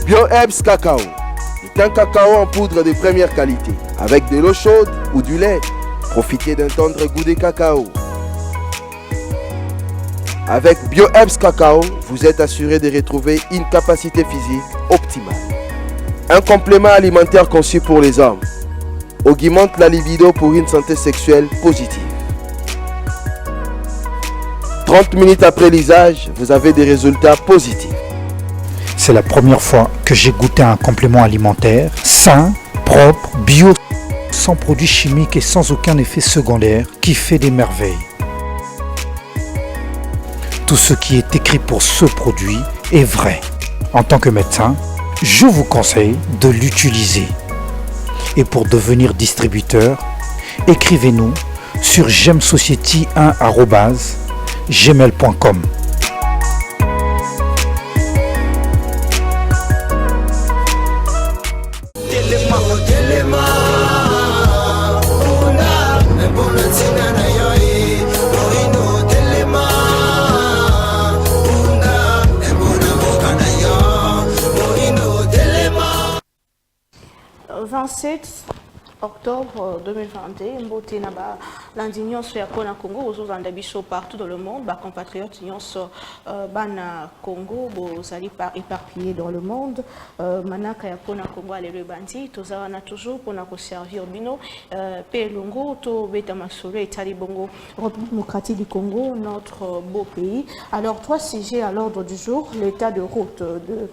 BioHerbs Cacao est un cacao en poudre de première qualité, avec de l'eau chaude ou du lait. Profitez d'un tendre goût de cacao. Avec BioHerbs Cacao, vous êtes assuré de retrouver une capacité physique optimale. Un complément alimentaire conçu pour les hommes augmente la libido pour une santé sexuelle positive. 30 minutes après l'usage, vous avez des résultats positifs. C'est la première fois que j'ai goûté un complément alimentaire sain, propre, bio, sans produits chimiques et sans aucun effet secondaire qui fait des merveilles. Tout ce qui est écrit pour ce produit est vrai. En tant que médecin, je vous conseille de l'utiliser. Et pour devenir distributeur, écrivez-nous sur gemsociety1@gmail.com. Le 27 octobre 2022, mbote na ba l'Indignon sur Kona Congo, aux Andabiso partout dans le monde, ba compatriotes nyonso bana Congo, vous allez par éparpillés dans le monde, manaka ya Kona Congo ale le bandi, toza na toujours pour na servir bino, pe longo to beta masolo et talibongo, République démocratique du Congo, notre beau pays. Alors trois sujets à l'ordre du jour, l'état de route de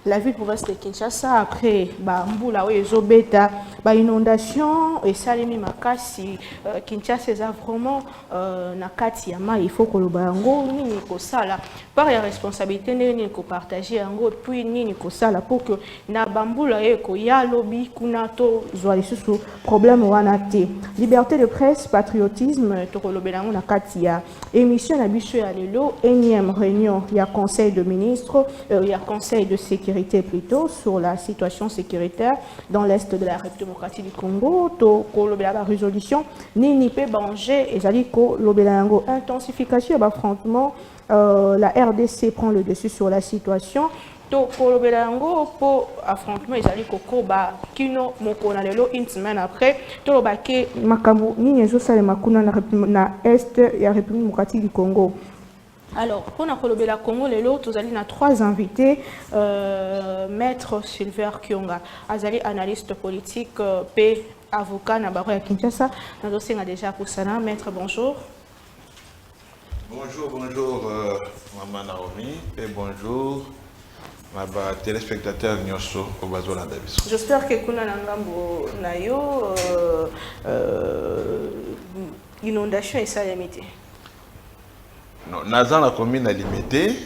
la ville province de Kinshasa après mbula oyo beta inondation et salemi makasi Kinshasa est vraiment na kati ya mai, il faut que le bango nini ko sala par la responsabilité nini ko partager yango puis nini ko sala pour que na bambula eko ya lobby kuna to zwa lisusu problème wana te. Liberté de presse, patriotisme to ko lobelango na kati ya émission na biso ya lelo, énième réunion ya conseil de ministres, ya conseil de sécurité plutôt sur la situation sécuritaire dans l'est de la République démocratique du Congo, to la résolution ni pe banger et zaliko lobelango intensification d'affrontement, la RDC prend le dessus sur la situation. To kolobelango pour affrontement zaliko koba kino mokona lelo une semaine après to bake makambo ni ezo sale makuna na est ya République démocratique du Congo. Alors, pour la Congo, les autres, vous allez na trois invités. Maître Silver Kyonga, azali analyste politique, P avocat na Baro ya Kinshasa. Nous aussi déjà pour ça. Maître, bonjour. Bonjour, Maman Naomi, et bonjour, ma téléspectateur Nyoso au Bazola Davis. J'espère que kuna nangambo nayo inondation et salamité. Non, Nazan la commune a limité.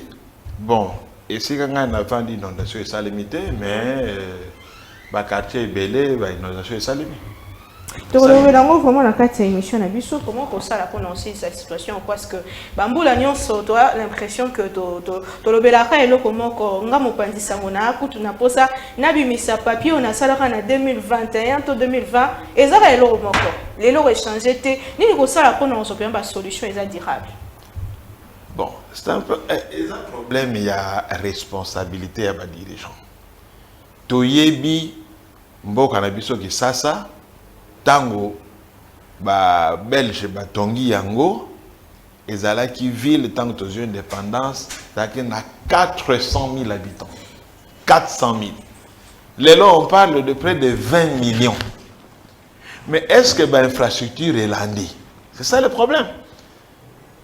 Bon, et si quelqu'un n'a pas d'inondation, c'est ça limité, mais le quartier est belé, l'inondation est ça limité. Donc, vraiment, la carte émission, comment on ça pour annoncer cette situation parce que Bamboula Nyonso, tu as l'impression que tu l'obélaca et le comment on a mon pandis samona, tu n'as pas ça, n'abi mis sa papier, on a ça en 2021, 2020, et ça va l'eau encore. Les lots échangés, ni le ça pour nous opérer une solution durable. Bon, c'est un peu un problème, il y a responsabilité à ma dirigeant. Toyebi, mboka na biso ki sasa, tango ba belge ba tongi yango, ezala ki ville tango tozo indépendance, taki na 400 000 habitants. 400 000. Là, on parle de près de 20 millions. Mais est-ce que l'infrastructure est landée? C'est ça le problème.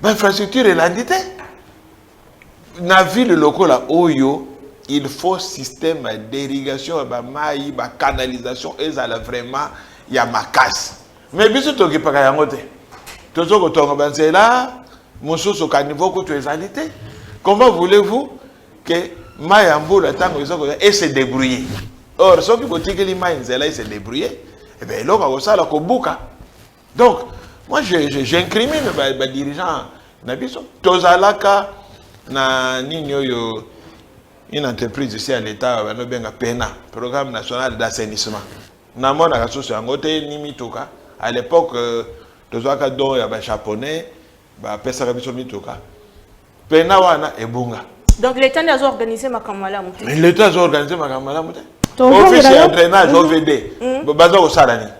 L'infrastructure est landée. Dans la ville locale, il faut système d'irrigation, de canalisation, et ça vraiment, il y a ma casse. Mais bien sûr, tu n'as pas de temps. Tu as dit là, mon chose au caniveau que tu es alité. Comment voulez-vous que Mayambo le temps et se débrouiller? Or, ceux qui votent que les mains là, se débrouiller, et bien là, on va ça la kobuka. Donc, moi, j'incrimine les dirigeants. Tozalaka na ninyo une entreprise ici à l'État, PENA, Programme national d'assainissement. Namon a raison sur Angote Nimitoka. À l'époque, Tozaka don ya japonais, pesa kabiso mitoka. PENA wana ebunga. Donc l'État n'a pas organisé ma kamala. L'État a organisé ma kamala. Officier un drainage OVD. Baza au Salani.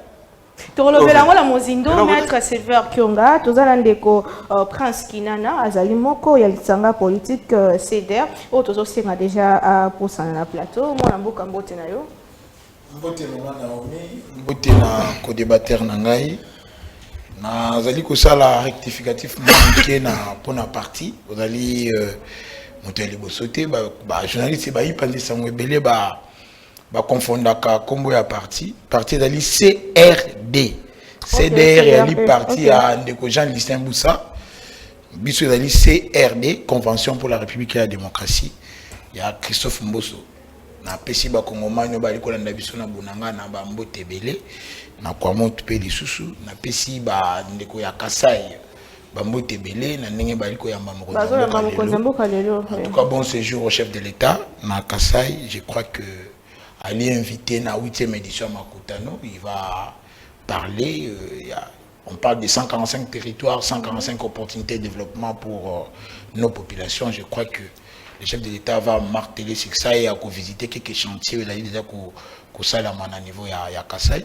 Tolobela ngola mozindo maître Silver Kyonga tozala ndeko Prince Kinana azali moko ya lisanga politique CDR o tozosenga déjà pour ça na plateau mona mboka mbote na yo mbote na Naomi mbote na co-débatteur na ngai na azali ko sala rectificatif manqué na pona parti ozali moteli bosote ba journaliste ba yipandi sango ebele ba confondaka kombo ya parti dali CRD CDR ya li parti à ndeko Jean Listin Boussa biso dali CRD Convention pour la République et la démocratie ya Christophe Mboso na pesi ba kongomani ba likola na biso na bunanga na ba mbote belé na kwa montu pe lisusu na pesi ba ndeko ya Kasai ba mbote belé na ndenge ba liko ya mamoko en tout cas bon séjour au chef de l'État na Kasai. Je crois que aller inviter na 8e édition Makutano, il va parler, on parle de 145 territoires, 145 opportunités de développement pour nos populations. Je crois que le chef de l'État va marteler sur ça et à visiter quelques chantiers. Il a dit déjà qu'au Salaman à niveau ya Kasai.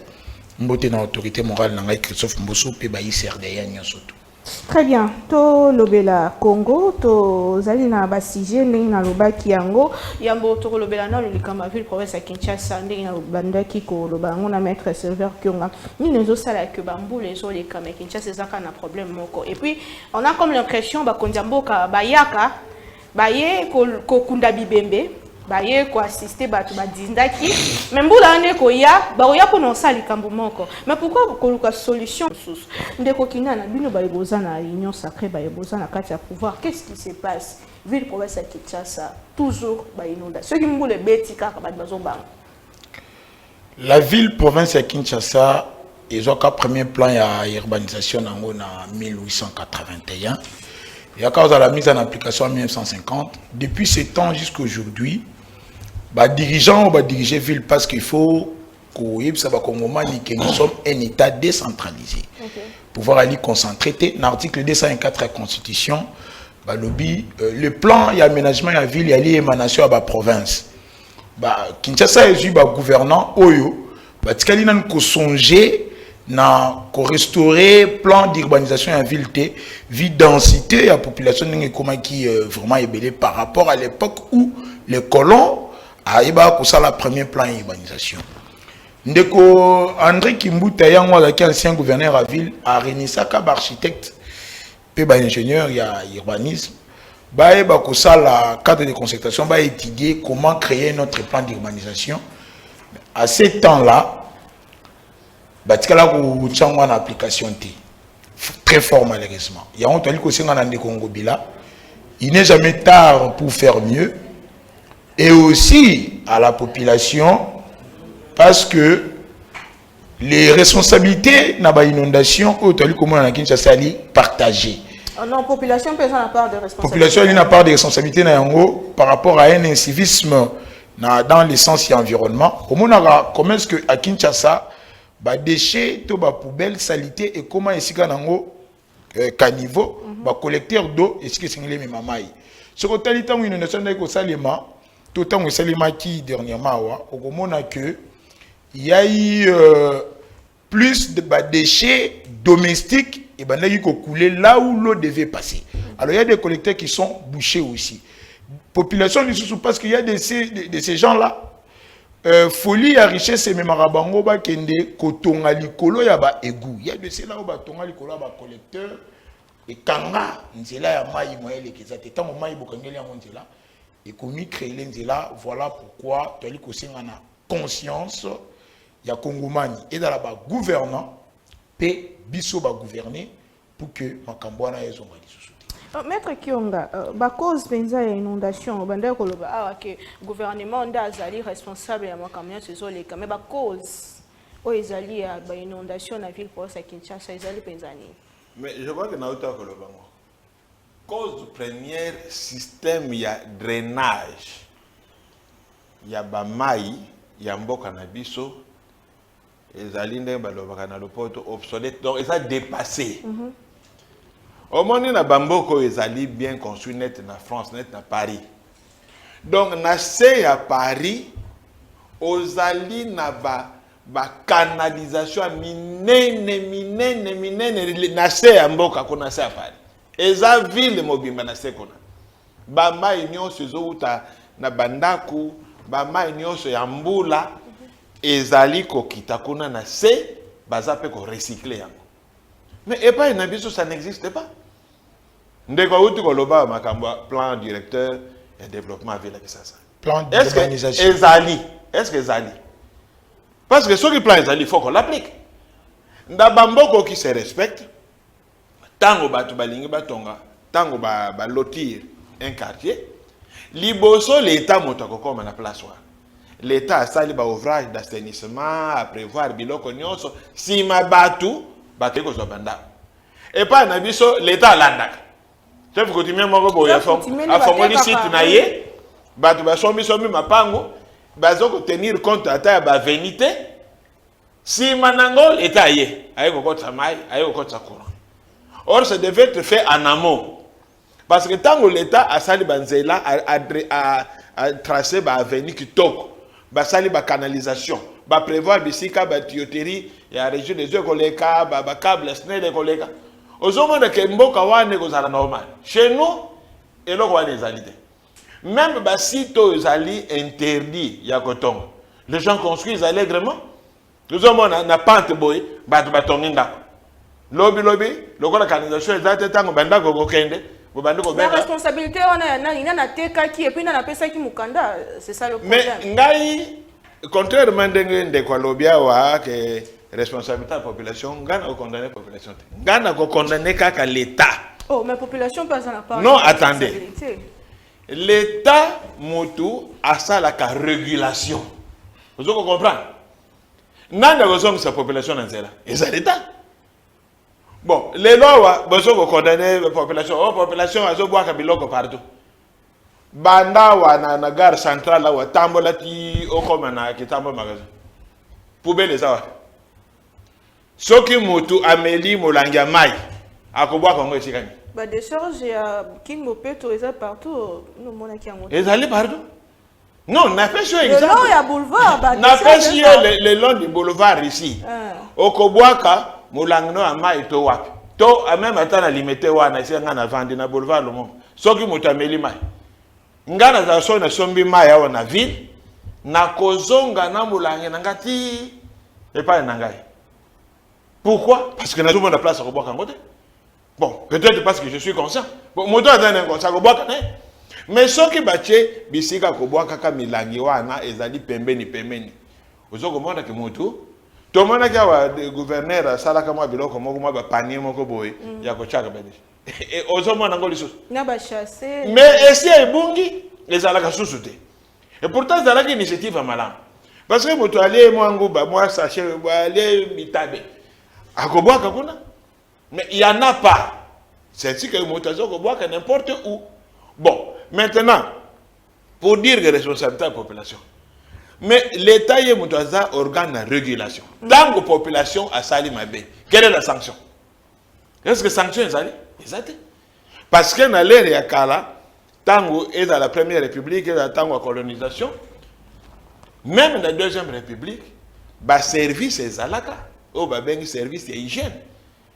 Mbote na autorité morale na Christophe Mboso pe ba ICRDA nyosoto. Très bien. To lobela Congo, to zali na basije ndenge na lobaki yango, yambo to lobela na likamba ville province ya Kinshasa ndenge na bandaki ko lobango na maître Silver Kyonga. Ni nezo sala que bambu les autres les kama Kinshasa zaka na problème moko. Et puis on a comme l'impression ba kondiamboka bayaka baye ko kunda bibembe baye ko assister batu badindaki même bula ane ko ya ba oya pour non sali kambo moko. Mais pourquoi ko luka solution sous ndeko kinana bino ba eboza na union sacrée ba eboza na kati ya pouvoir? Qu'est-ce qui se passe ville province ya Kinshasa toujours ba inondation qui mbule betika ka ba bazomba? La ville province ya Kinshasa ils ont qu'un premier plan ya urbanisation nango na 1881. Il y a cause à la mise en application en 1950. Depuis ce temps jusqu'à aujourd'hui, les dirigeants vont diriger la ville parce qu'il faut que nous sommes un État décentralisé. Pouvoir aller concentrer. Dans l'article 204 de la Constitution, le plan et l'aménagement de la ville et l'émanation de la province. Kinshasa est un gouvernant, il faut songer na ko restaurer plan d'urbanisation en ville té vie densité la population qui vraiment ébélé par rapport à l'époque où les colons a ko ça la premier plan d'urbanisation. Ndeko André Kimbuta yango qui ancien gouverneur à ville a renisaka architecte pe ba ingénieur ya urbanisme ba ko ça la cadre de concertation ba étudier comment créer notre plan d'urbanisation. À ce temps-là batikala ko tchangwa na application T très fort malheureusement. Il y a on tali ko senga na Congo bila. Il n'est jamais tard pour faire mieux et aussi à la population parce que les responsabilités na ba inondation au tali ko na Kinshasa li partagées. Non, population peut avoir part de responsabilité. Population n'a pas de responsabilité na yango par rapport à un incivisme dans l'essence et l'environnement. Comment est-ce que à Kinshasa ba déchets to ba poubelle salité et comment est-ce qu'il nango caniveau ba collecteur d'eau est-ce que c'est les mamai ce que tali tango inondation ko salema to tango salema qui dernièrement wa okomona que il y a eu plus de déchets domestiques et ben qui couler là où l'eau devait passer. Alors il y a des collecteurs qui sont bouchés aussi. Population du sous parce qu'il y a de ces gens là folie à richesse et même marabango ba kende kotonga likolo ya ba égout. Il y a de ceux là où ba tonga likolo ba collecteur et kanga nzela ya mai moyele kezate tango mai bokangeli ya nzela et komi créer nzela. Voilà pourquoi toli ko senga na conscience ya kongomani et dans la ba gouvernant pe biso ba gouverner pour que makambo na yezo ngali susu. Maître Kyonga, ba cause penza ya inondation banda ko loba awa ke gouvernement nda azali responsable ya makambo ces les mais ba cause o ezali ya ba inondation na ville province ya Kinshasa ezali penzani. Mais je vois que na uta ko loba ngo cause première système ya drainage ya ba mai ya mboka na biso ezali nde ba loba na lopoto obsolète donc ça dépassé. Au monde na bamboko ezali bien construit net na France net na Paris Donc na se à Paris ozali na ba canalisation minene na se ya mboka kuna se à Paris eza ville mobimba na se kuna ba mai nyonso ezouta na bandaku ba mai nyonso ya mbula ezali kokita kuna na se baza pe ko recycler yango. Mais et pas na biso ça n'existe pas. Ndeko uti ko loba makambo plan directeur et développement ville que ça. Plan d'urbanisation. Est-ce que ezali? Parce que ce qui plan ezali il faut qu'on l'applique. Ndabamboko qui se respecte tango batu balingi batonga tango ba lotir un quartier liboso l'état motako comme na place wa. L'état a sali ba ouvrage d'assainissement à prévoir biloko nyonso si ma batu batu ko zobanda. Et pas na biso l'état landaka. Chef coutumier moko boya afongoli site na ye batu ba sombi mapango bazo ko tenir compte ata ba venité si manango l'état ye ayeko kota mai ayeko kota courant. Or ça devait être fait en amont parce que tant que l'état a sali banzela a tracé ba avenue kitoko ba sali ba canalisation ba prévoir bisika ba tuyauterie ya région des eaux koleka ba câble snel koleka ozomona ke mboka wane kozala normal chez nous eloko wane ezali te même ba site ezali interdit ya kotonga les gens construisent allègrement ozomona na pente boy ba batongi ndako lobi lokola canalisation ezate tango bandako kokende la responsabilité on a na teka qui et puis na pesa qui mukanda c'est ça le problème. Mais ngai contrairement ndenge kwa lobia wa que responsabilité de la population ngana ko condamner population ngana ko condamner kaka l'état. Oh mais population pas en part. Non attendez. L'état motu a ça la régulation. Vous comprenez? Nanda ko sa population nzela. Et ça l'état. Bon, les lois, vous condamner la population. Oh, population, elle boit biloko partout. Banda wa na gare centrale wa tambola ti okoma na kitambo magasin. Poubelle les awa. Soki mutu ameli molangia mai. Akobwa kongo esikani. Ba décharge ya Kingo Peto eza partout no mona ki ango. Ezali partout. Non, n'a pas sur exemple. Le long ya boulevard ba. N'a pas sur le long du boulevard ici. Okobwaka molangno ama ito wapi to même atana limité wana isi ngana vandi na boulevard le monde soki mutameli mai ngana za so na sombi mai ya na ville na kozonga na molange na ngati et pas na ngai. Pourquoi? Parce que na tout monde a place à boire kangote. Bon, peut-être parce que je suis conscient. Bon, moto atana ko sa ko boire kana. Mais soki bache bisika ko boire kaka milangi wana ezali pembeni. Ozoko mona ke moto tout le monde qui a des gouverneurs, salaka moi biloko moko moi ba panier moko boy ya ko chaka bedi. Et ozomo na ngoli susu. Na ba chasser. Mais esi ebungi les alaka susu te. Et pourtant zalaka initiative malama. Parce que moto aller moi nguba moi sachet aller mitabe. Akobwa kakuna. Mais il y en a pas. C'est ainsi que moto zoko boire n'importe où. Bon, maintenant pour dire que responsabilité de la population. Mais l'État est un organe de régulation. Tant que la population a sali mabe, quelle est la sanction? Est-ce que la sanction est sali? Exactement. Parce que dans l'ère Yakala, tant que dans la Première République et dans la colonisation, même dans la Deuxième République, le service est zalaka, ou le service est hygiène.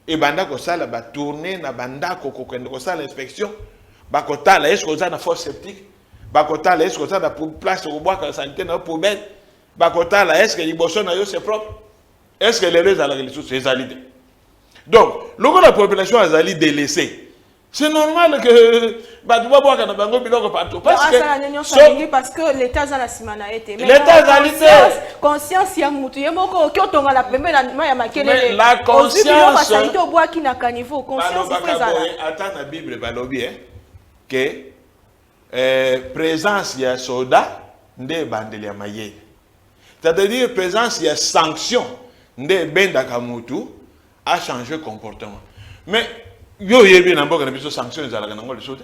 Et banda ko sala ba tourner na banda ko sala l'inspection, ba ko tala est-ce que ça na fosse septique? Bakota est-ce que ça a pour place au bois santé dans poubelle bakota là est-ce que les boissons c'est propre est-ce que les deux à la ressource c'est validé donc lorsque la population a zali délaissée c'est normal que bah tu vas boire quand bango biloko partout parce que l'état a la simana été l'état a conscience ya mutu yemoko ki otonga la pembe na ya makelele la conscience santé au bois qui na caniveau conscience attends la bible balobi que présence ya soda nde bandeli ya mayele c'est-à-dire présence ya sanction nde bendaka mutu a changé comportement mais yo yebi na mboka na biso sanction ezalaka nango lisote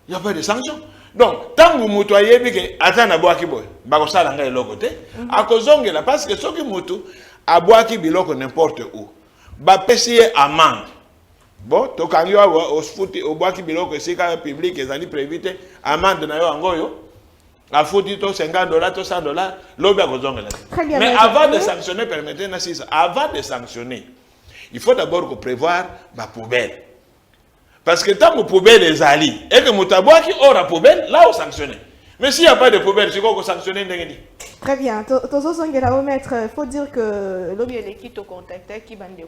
il y a pas de sanction donc tangu mutu ayebi ke atana bwaki boy bakosala ngai eloko te akozongela parce que soki mutu abwaki biloko n'importe où ba pesi amende. Bon, to kanyo au foot au bois qui biloko esika public ezali prévité amende na yo angoyo A foutu $50, $100, l'obé à cause mais avant de sanctionner, permettez-moi ça. Avant de sanctionner, il faut d'abord prévoir ma poubelle. Parce que tant que poubelle est ali, et que Moutaboua qui aura poubelle, là on sanctionne. Mais s'il n'y a pas de poubelle, c'est quoi qu'on sanctionne? Très bien. Il faut dire que l'objet de l'équipe au contact qui va le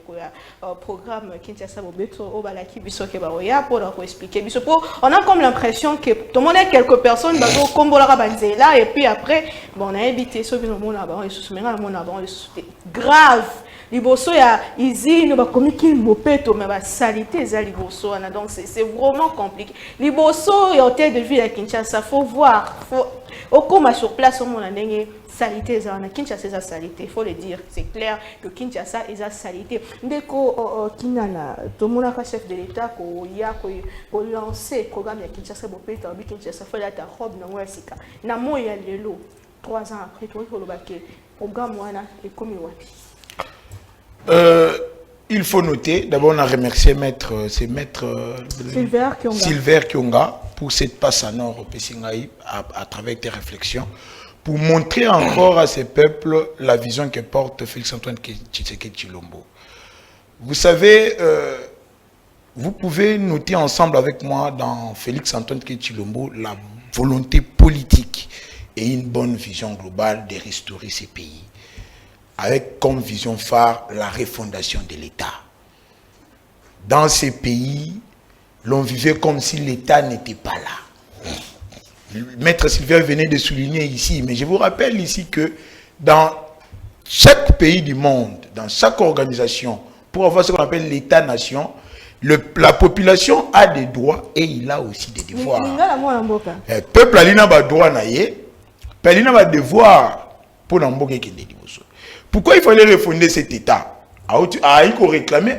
programme Kinshasa Bobeto au Balaki Bisoke Baroya pour leur expliquer. On a comme l'impression que tout le monde a quelques personnes qui sont là et puis après, on a évité ce grave. Liboso ya izine ba komiki mopeto mais ba salité za liboso na donc c'est vraiment compliqué. Liboso ya hôtel de ville à Kinshasa faut voir faut au comme sur place au monde ndenge salité za na Kinshasa za salité faut le dire c'est clair que Kinshasa est za salité ndeko kinana to mona ka chef de l'état ko ya ko lancer programme ya Kinshasa bopeto bi Kinshasa faut la ta robe na wasika na moya lelo 3 ans après to ko lobake programme wana et comme wapi. Il faut noter, d'abord on a remercié Silver Kionga pour cette passe en or au Pessingaï à travers tes réflexions, pour montrer encore à ces peuples la vision que porte Félix-Antoine Tshisekedi Tshilombo. Vous savez, vous pouvez noter ensemble avec moi dans Félix-Antoine Tshilombo la volonté politique et une bonne vision globale de restaurer ces pays, avec comme vision phare la refondation de l'État. Dans ces pays, l'on vivait comme si l'État n'était pas là. Maître Silver venait de souligner ici, mais je vous rappelle ici que dans chaque pays du monde, dans chaque organisation, pour avoir ce qu'on appelle l'État-nation, la population a des droits et il a aussi des devoirs. Le peuple a des droits, il a des devoirs pour n'emboquer des devoirs. Pourquoi il fallait refonder cet État? Il faut réclamer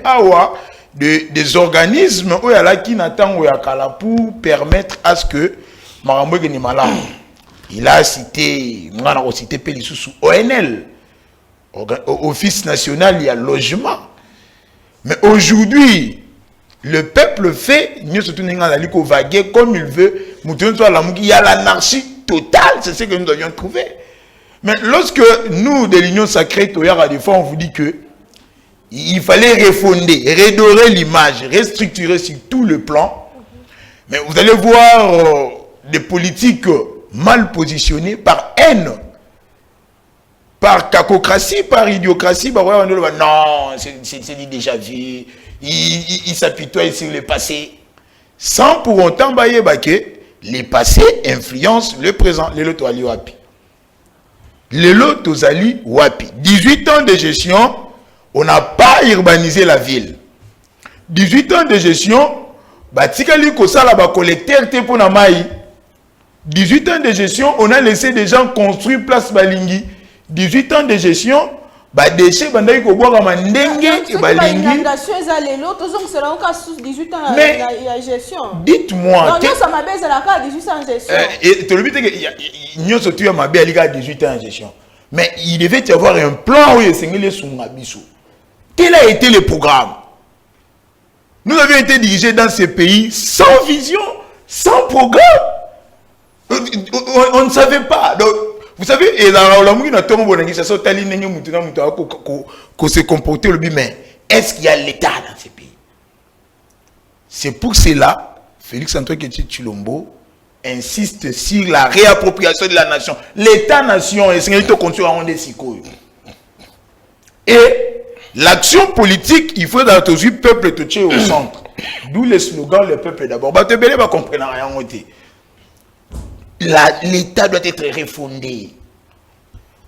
des organismes qui n'attendent pour permettre à ce que Maramboué n'est malade. Il a cité ONL, Office national, il y a logement. Mais aujourd'hui, le peuple fait, comme il veut, il y a l'anarchie totale, c'est ce que nous devions trouver. Mais lorsque nous, de l'Union sacrée, on vous dit que il fallait refonder, redorer l'image, restructurer sur tout le plan, mais vous allez voir des politiques mal positionnées par haine, par cacocratie, par idiocratie. Non, c'est déjà vu, il s'apitoie sur le passé, sans pour autant que les passés influencent le présent, les lotos ali wapi. Les lotos ali wapi. 18 ans de gestion, on n'a pas urbanisé la ville. 18 ans de gestion, batikali kosala ba collecteur te pona mai. 18 ans de gestion, on a laissé des gens construire place Balingi. 18 ans de gestion, déchets bandai ko boka mandenge et Balingi. Mais dites-moi, ça m'a baisé la carte 18 ans de gestion. Et tu le dis que nous surtout à ma belle 18 ans de gestion. Mais il devait y avoir un plan où il s'engagait sur Mabiso. Quel a été le programme? Nous avions été dirigés dans ces pays sans vision, sans programme. On ne savait pas. Donc, vous savez, et dans la mouille, qu'on se comportait le but, mais est-ce qu'il y a l'État dans ces pays? C'est pour cela, Félix-Antoine Tshilombo insiste sur la réappropriation de la nation. L'État-nation, et l'action politique, il faut dans le peuple touché au centre. D'où le slogan, le peuple d'abord. L'État doit être refondé.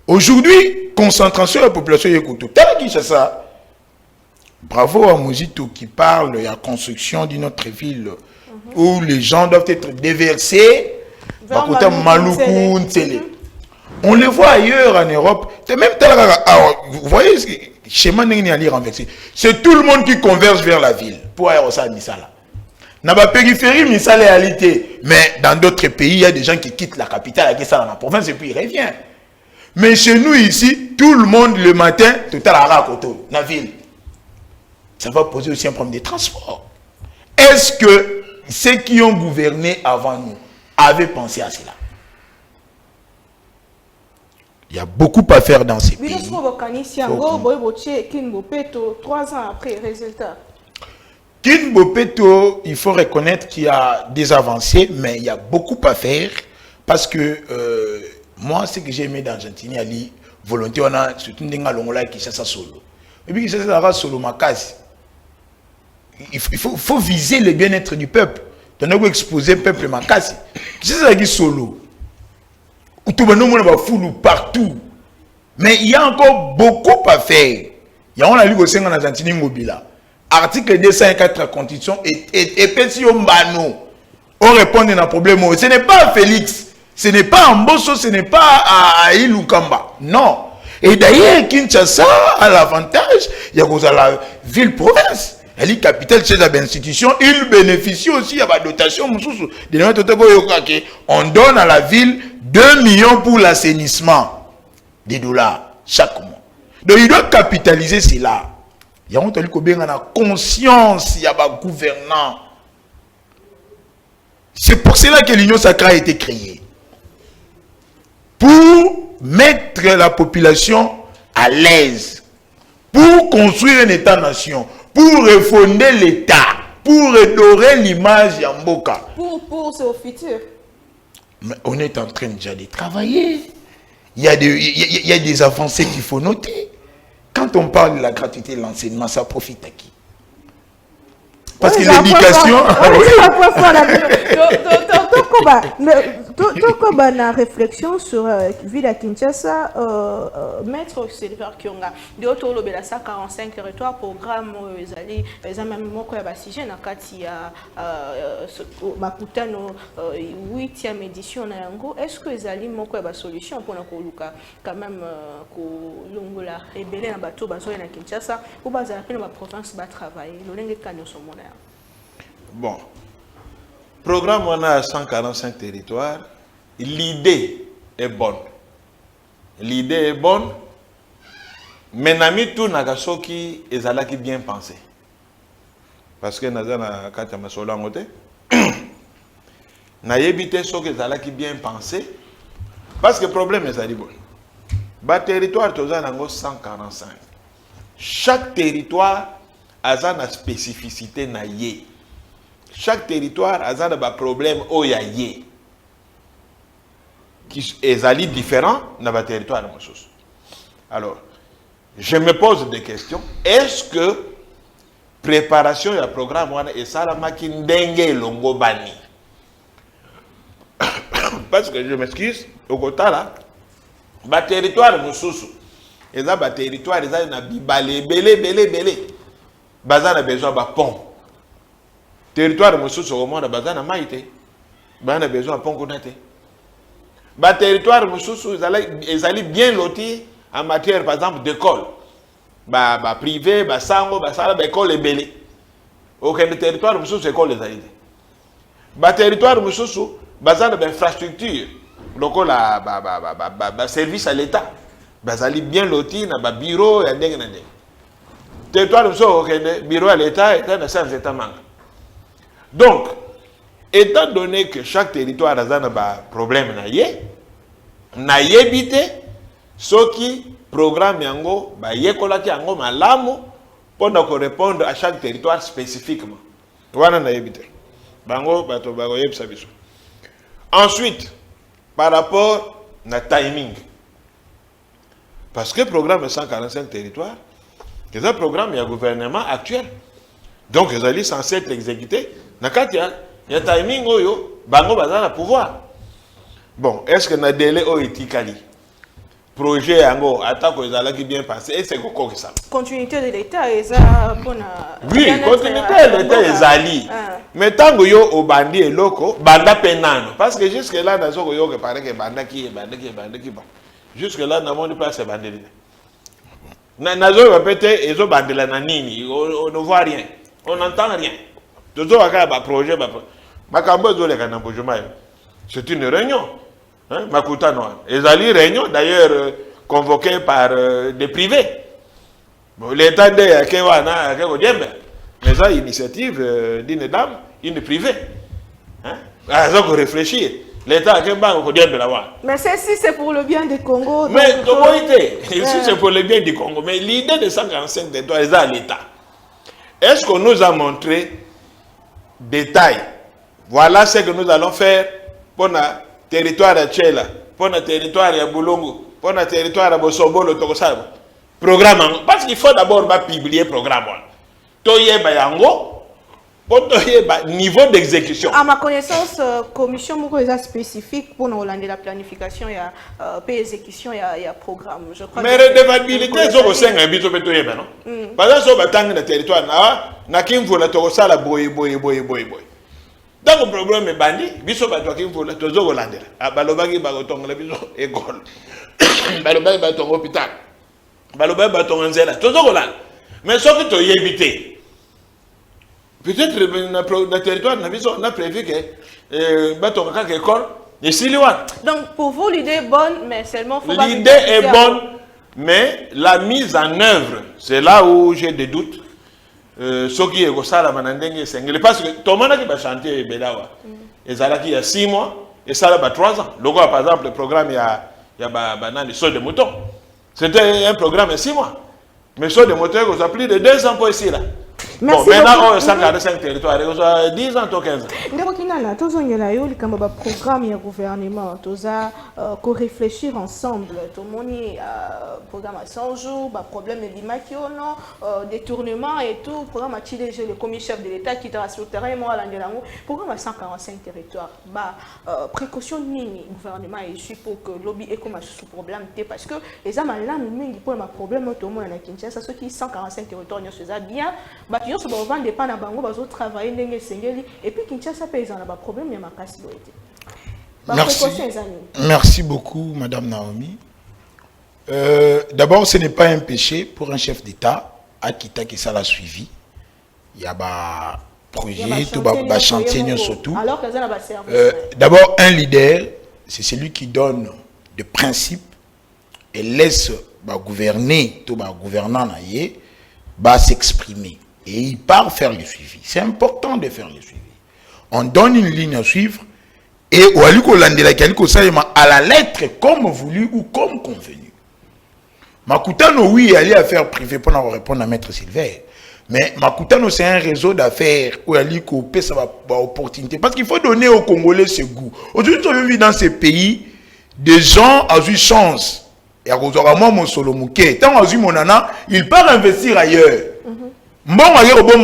Aujourd'hui, concentration de la population est ça. Bravo à Mojito qui parle de la construction d'une autre ville où les gens doivent être déversés. On les voit ailleurs en Europe. Même vous voyez, schéma n'est à lire renversé. C'est tout le monde qui converge vers la ville pour aller au Misala. Dans la périphérie, mais ça réalité. Mais dans d'autres pays, il y a des gens qui quittent la capitale, qui sont dans la province et puis ils reviennent. Mais chez nous ici, tout le monde le matin, tout à l'heure dans la ville. Ça va poser aussi un problème de transport. Est-ce que ceux qui ont gouverné avant nous avaient pensé à cela? Il y a beaucoup à faire dans ces pays. 3 ans après, résultat. Kinbopeto, il faut reconnaître qu'il y a des avancées, mais il y a beaucoup à faire. Parce que moi, ce que j'ai aimé dans l'Argentine, Ali, volonté, on a surtout des gens qui cherchent solo. Et puis, qui cherchent solo, il faut viser le bien-être du peuple. On a exposer le peuple makasi. Qui cherchent solo. Tout le monde va fou partout. Mais il y a encore beaucoup à faire. Il y a un livre au sein en Argentine Mobila. Article 204 de la Constitution et petit Ombano. On répond à un problème. Ce n'est pas Félix. Ce n'est pas Amboso. Ce n'est pas à Ilukamba. Non. Et d'ailleurs, Kinshasa a l'avantage. Il y a la ville-province. Elle est capitale de ces institutions. Il bénéficie aussi de la dotation. On donne à la ville 2 millions pour l'assainissement des dollars chaque mois. Donc il doit capitaliser cela. Il y a une conscience, il y a un gouvernant. C'est pour cela que l'Union sacrée a été créée. Pour mettre la population à l'aise. Pour construire un État-nation. Pour refonder l'État. Pour redorer l'image Yamboka. Pour ce futur. Mais on est en train déjà de travailler. Il y a des avancées qu'il faut noter. Quand on parle de la gratuité de l'enseignement, ça profite à qui? Parce que l'éducation... la réflexion sur ville à Kinshasa, maître Sylvain Kionga, de autour de 45 territoires, programme, ils ont même beaucoup de sujet dans Makutano 8e édition. Est-ce que ils ont une solution pour quand même la rebelle dans bateau bazoya na Kinshasa ou bazala pe na province ba travailler lolenge kanyo so mona? Bon. Programme on a 145 territoires. L'idée est bonne. L'idée est bonne. Mais nami tout nagasoki ezalaki bien pensé. Parce que nazana kata masola ngote. Na yebite soki ezalaki bien pensé. Parce que le problème est bon. Ba territoire tozana ngo 145. Chaque territoire a une spécificité na ye. Chaque territoire a un problème oyaye qui est différent dans le territoire de Mossos. Alors, je me pose des questions. Est-ce que préparation du programme est ça la machine dengue longo bani? Parce que je m'excuse, au côté là, le territoire de Mossos, et ça, le territoire, ils ont belé. Bazan a besoin de pont. Territoire de Mossos au monde, bazan a maïté. Bazan a besoin de pont connaté. Le territoire de Mossos, ils allaient bien lotis en matière, par exemple, d'école. Privé, sango, école et belé. Aucun territoire de Mossos, école les alliés. Le territoire de Mossos, bazan a infrastructure. Local, service à l'État. Bazan bien lotis, na bureau, et ndenge. Territoire de Mossos, bureau à l'État, et dans sans État manque. Donc, étant donné que chaque territoire a un problème, na yebite, ce qui programme yango, yekolaki yango malamu, pour répondre à chaque territoire spécifiquement. Voilà na yebite. Bango, bato yeb sabiso. Ensuite, par rapport na timing. Parce que le programme est 145 territoires, c'est un programme, il y a un gouvernement actuel. Donc, ils sont censés être exécutés. Il y a un timing, bango bazana pouvoir. Bon, est-ce que na délai etikali? Projet yango attaque aux ala qui bien passé et c'est quoi que ça? Continuité de l'État et ça pour oui, continuité de l'État est ali. Mais tant que yo au bandi et loco, banda penano parce que jusque là dans ce yo que paraît que banda qui ba. Jusque là dans mon place c'est bandi. Na zo répéter et zo bandi la nini, on ne voit rien. On n'entend rien. Toujours à un projet, c'est une réunion. Makutano. Ils allaient réunion, d'ailleurs convoquée par des privés. L'État de Kewana, mais ça, initiative d'une dame, une privée. Ils ont réfléchi. L'État qui va au de la voie. Mais si c'est pour le bien du Congo. Mais si c'est pour le bien du Congo, mais l'idée de 145 territoires est à l'État. Est-ce qu'on nous a montré détails? Voilà ce que nous allons faire pour le territoire de Tchela, pour le territoire de Boulongo, pour le territoire de Bosobolo, Tokosabo. Programme. Parce qu'il faut d'abord publier le programme. Toye Bayango. Niveau d'exécution. À ma connaissance, commission spécifique pour nous rendre la planification et l'exécution et programme. Je crois. Mais redevabilité, c'est aussi un habit de toyer, non? Par exemple, sur le territoire, na kimvo la tokosa la boy. Dans le problème est bandit, biso ba toi kimvo la tozo Hollande. Balobaki ba tongo la biso école. Balobaki ba tongo hôpital. Balobaki ba tongo nzela, tozo Hollande. Mais ce que tu y éviter. Peut-être que le territoire n'a prévu que bateau à école ici. Donc pour vous l'idée est bonne, mais seulement faut pas. L'idée est bonne, mais la mise en œuvre, c'est là où j'ai des doutes. Ce qui est ça la manandenge c'est parce que tout le monde qui va chanter Bedawa. Et ça là qui y a 6 mois et ça là bas 3 ans. Donc par exemple le programme il y a le saut de mouton. C'était un programme de 6 mois. Mais saut de mouton il y a plus de 2 ans pour ici là. Merci bon, maintenant, on a 145 territoires, on a 10 ans, 15 ans. Nous avons un programme de gouvernement, nous avons réfléchir ensemble. Tout le monde a un programme à 100 jours, un problème de l'immaculation, détournement et tout. Programme à le commis chef de l'État qui est sur le terrain, programme à 145 territoires. Précaution nini gouvernement est ici pour que le lobby ait comme sous problème parce que les hommes là nous pour un problème tout le monde à Kinshasa ceux qui 145 territoires nous faisait bien. Ils sont vendus pas na bango bazo travailler ndenge sengeli et puis Kinshasa paye en a problème ya makasi boete. Merci beaucoup madame Naomi. D'abord ce n'est pas un péché pour un chef d'État à quitter qui ça l'a suivi. Il y a ba projet tout ba chantier surtout. Alors que ça na ba service. D'abord un leader, c'est celui qui donne des principes et laisse ba gouverner tout ba gouvernant na yé ba s'exprimer. Et il part faire le suivi. C'est important de faire le suivi. On donne une ligne à suivre et à la lettre comme voulu ou comme convenu. Makutano, oui, il allait à faire privé pour répondre à Maître Silver. Mais Makutano, c'est un réseau d'affaires où il y a ça va opportunité. Parce qu'il faut donner aux Congolais ce goût. Aujourd'hui, on vit dans ces pays, des gens ont eu chance. Et à cause de moi, mon solo mouké, tant ont eu mon nana, il part investir ailleurs. Bon,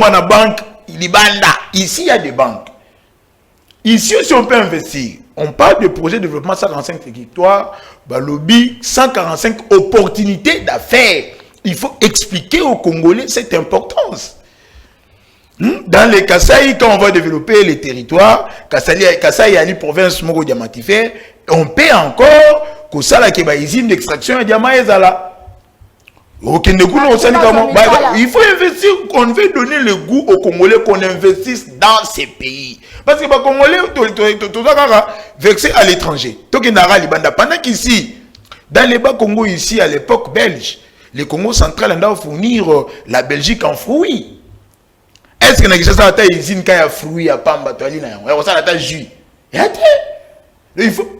la banque, ici il y a des banques. Ici aussi on peut investir. On parle de projet de développement 145 territoires, lobby 145 opportunités d'affaires. Il faut expliquer aux Congolais cette importance. Dans les Kasaï, quand on va développer les territoires, Kasaï a une province Moko diamantifère, on paie encore que ça la usine d'extraction de diamant est là. Il faut investir, on veut donner le goût aux Congolais qu'on investisse dans ces pays. Parce que les Congolais, tout ça, vexé à l'étranger. Pendant qu'ici, dans les bas Congo, ici, à l'époque belge, les Congo central ont fournir la Belgique en fruits. Est-ce que ça a été une usine qui a fruits à Pamba, ça a été jus? Il faut.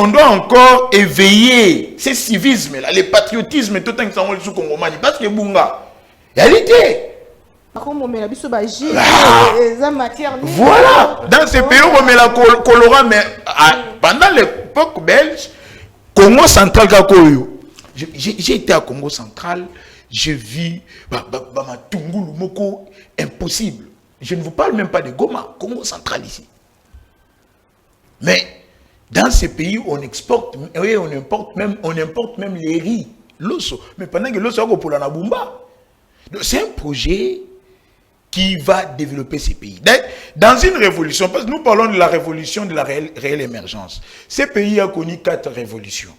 On doit encore éveiller ce civisme-là, le patriotisme, tout le temps que sous Congomani. Parce que Bunga, il y a l'idée. Voilà. Dans ces pays, on met la colorant, mais pendant l'époque belge, Congo central, j'ai été à Congo central, j'ai vu Tungulu Moko, impossible. Je ne vous parle même pas de Goma, Congo central ici. Mais dans ces pays, on exporte, et on importe même les riz, l'osso. Mais pendant que l'osso est pour la Nabumba. C'est un projet qui va développer ces pays. Dans une révolution, parce que nous parlons de la révolution de la réelle émergence. Ces pays ont connu 4 révolutions.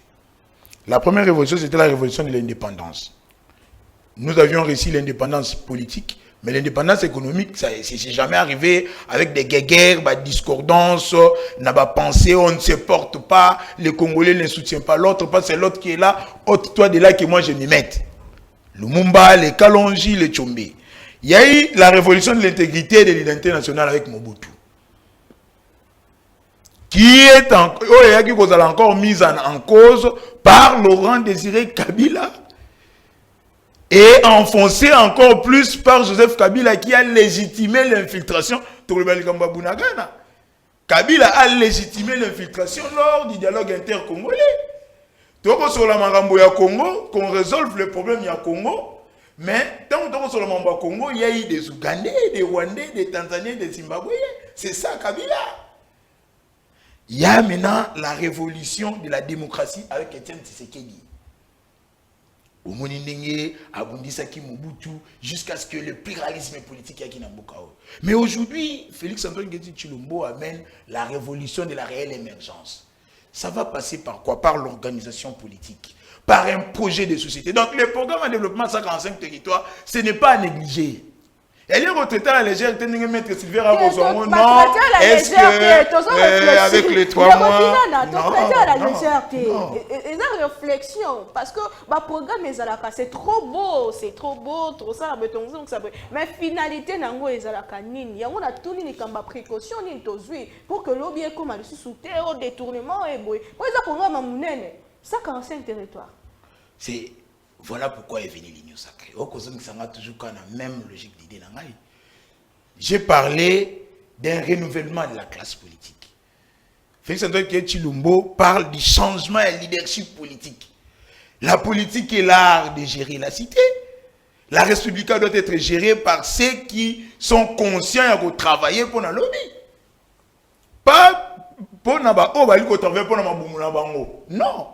La première révolution, c'était la révolution de l'indépendance. Nous avions réussi l'indépendance politique. Mais l'indépendance économique, ça c'est jamais arrivé avec des guerres, des discordances, n'a pas pensé, on ne se porte pas, les Congolais ne soutiennent pas l'autre, parce que c'est l'autre qui est là, ôte-toi de là que moi je m'y mette. Lumumba, les Kalonji, les Tchombe. Il y a eu la révolution de l'intégrité et de l'identité nationale avec Mobutu. qui est encore mise en cause par Laurent Désiré Kabila et enfoncé encore plus par Joseph Kabila qui a légitimé l'infiltration. Kabila a légitimé l'infiltration lors du dialogue intercongolais. Donc sur la Marambo ya Congo, qu'on résolve le problème ya Congo, mais tant que sur le Mambo Congo, il y a eu des Ougandais, des Rwandais, des Tanzaniens, des Zimbabwéens. C'est ça Kabila. Il y a maintenant la révolution de la démocratie avec Etienne Tshisekedi. Au Monindenge, à Bundisaki Mobutu, jusqu'à ce que le pluralisme politique ait Kinambokao. Mais aujourd'hui, Félix Antoine Tshisekedi amène la révolution de la réelle émergence. Ça va passer par quoi? Par l'organisation politique, par un projet de société. Donc, le programme de développement 145 territoires, ce n'est pas à négliger. Elle est retraitée à la légère, elle est maître Sylvain Rabozongo. Non, est-ce que avec les 3 mois, non, à la légèreté. Et la réflexion, parce que le programme c'est trop beau, trop ça, mais finalité nango ezalaka nini. Yango na tout ni kamba précaution ni tozui pour que l'objet comme le sous-sauter au détournement et boy. Moi ça programme munene, ça 45 territoires. C'est voilà pourquoi est venue l'Union sacrée. Toujours la même logique d'idée. J'ai parlé d'un renouvellement de la classe politique. Félix Antoine Tshilombo parle du changement et leadership politique. La politique est l'art de gérer la cité. La République doit être gérée par ceux qui sont conscients de travailler pour le lobby. Pas pour travailler pour le non.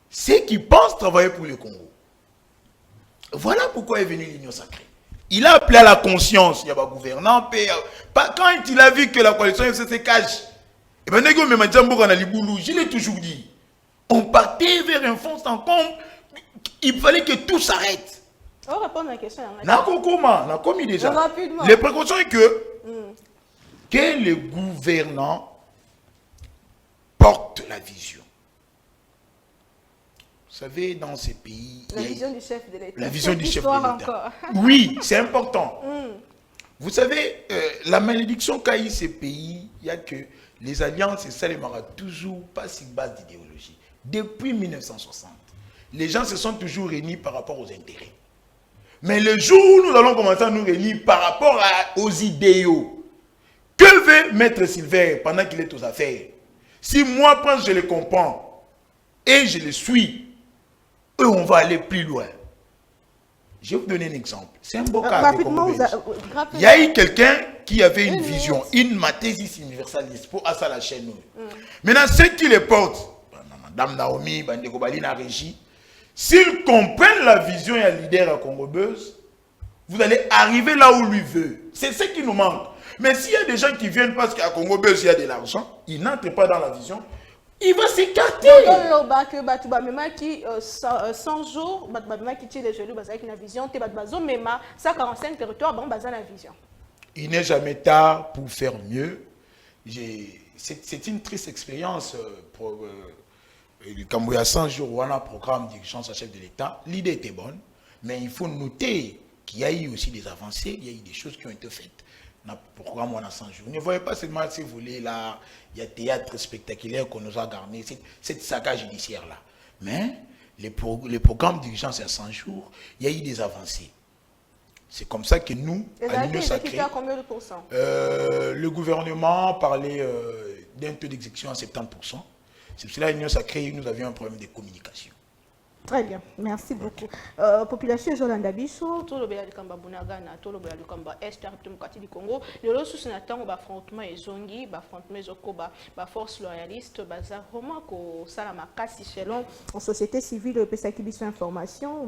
Ceux qui pensent travailler pour le Congo. Voilà pourquoi est venue l'Union sacrée. Il a appelé à la conscience. Il y a pas gouvernant. Quand il a vu que la coalition se cache, je l'ai toujours dit. On partait vers un fond sans compte. Il fallait que tout s'arrête. On va répondre à la question. On a commis déjà. Rapidement. Les précautions est que les gouvernants portent la vision. Vous savez, dans ces pays... La vision du chef de l'État. La vision du chef de l'État. Oui, c'est important. Vous savez, la malédiction qu'a eu ces pays, il y a que les alliances, et ça ne m'aura toujours pas si base d'idéologie. Depuis 1960, les gens se sont toujours réunis par rapport aux intérêts. Mais le jour où nous allons commencer à nous réunir par rapport aux idéaux, que veut Maître Sylvain pendant qu'il est aux affaires? Si moi, je le comprends et je le suis, on va aller plus loin. Je vais vous donner un exemple. C'est un beau cas. Il y a eu quelqu'un qui avait une vision, une mathésis universaliste pour à la chaîne. Maintenant, ceux qui les portent, Madame Naomi, Bandeko Balina Régie, s'ils comprennent la vision et le leader à Congo Buzz, vous allez arriver là où lui veut. C'est ce qui nous manque. Mais s'il y a des gens qui viennent parce qu'à Congo Buzz, il y a de l'argent, ils n'entrent pas dans la vision. Il va s'écarter. 100 jours, qui tire les genoux, qui la vision, 145 territoires, la vision. Il n'est jamais tard pour faire mieux. C'est une triste expérience pour quand il y a 100 jours, on a un programme d'urgence à chef de l'État. L'idée était bonne, mais il faut noter qu'il y a eu aussi des avancées, il y a eu des choses qui ont été faites. Dans le programme, on a 100 jours. Ne voyez pas seulement ces volets-là, il y a théâtre spectaculaire qu'on nous a garni, cette saga judiciaire-là. Mais les programmes d'urgence à 100 jours, il y a eu des avancées. C'est comme ça que nous, à l'Union sacrée, combien de pourcents? Le gouvernement parlait d'un taux d'exécution à 70%. C'est pour cela qu'à l'Union sacrée, nous avions un problème de communication. Très bien, merci beaucoup. Population Jolanda Bisso, tout le béla du Kamba Bunagana, tout le béla du Kamba Est, République du Congo, le lot sous Nathan, affrontement et zongi, affrontement Zokoba, force loyaliste, bazar Roma, ko Salamakasi selon en société civile, le PSAKI Bisso information,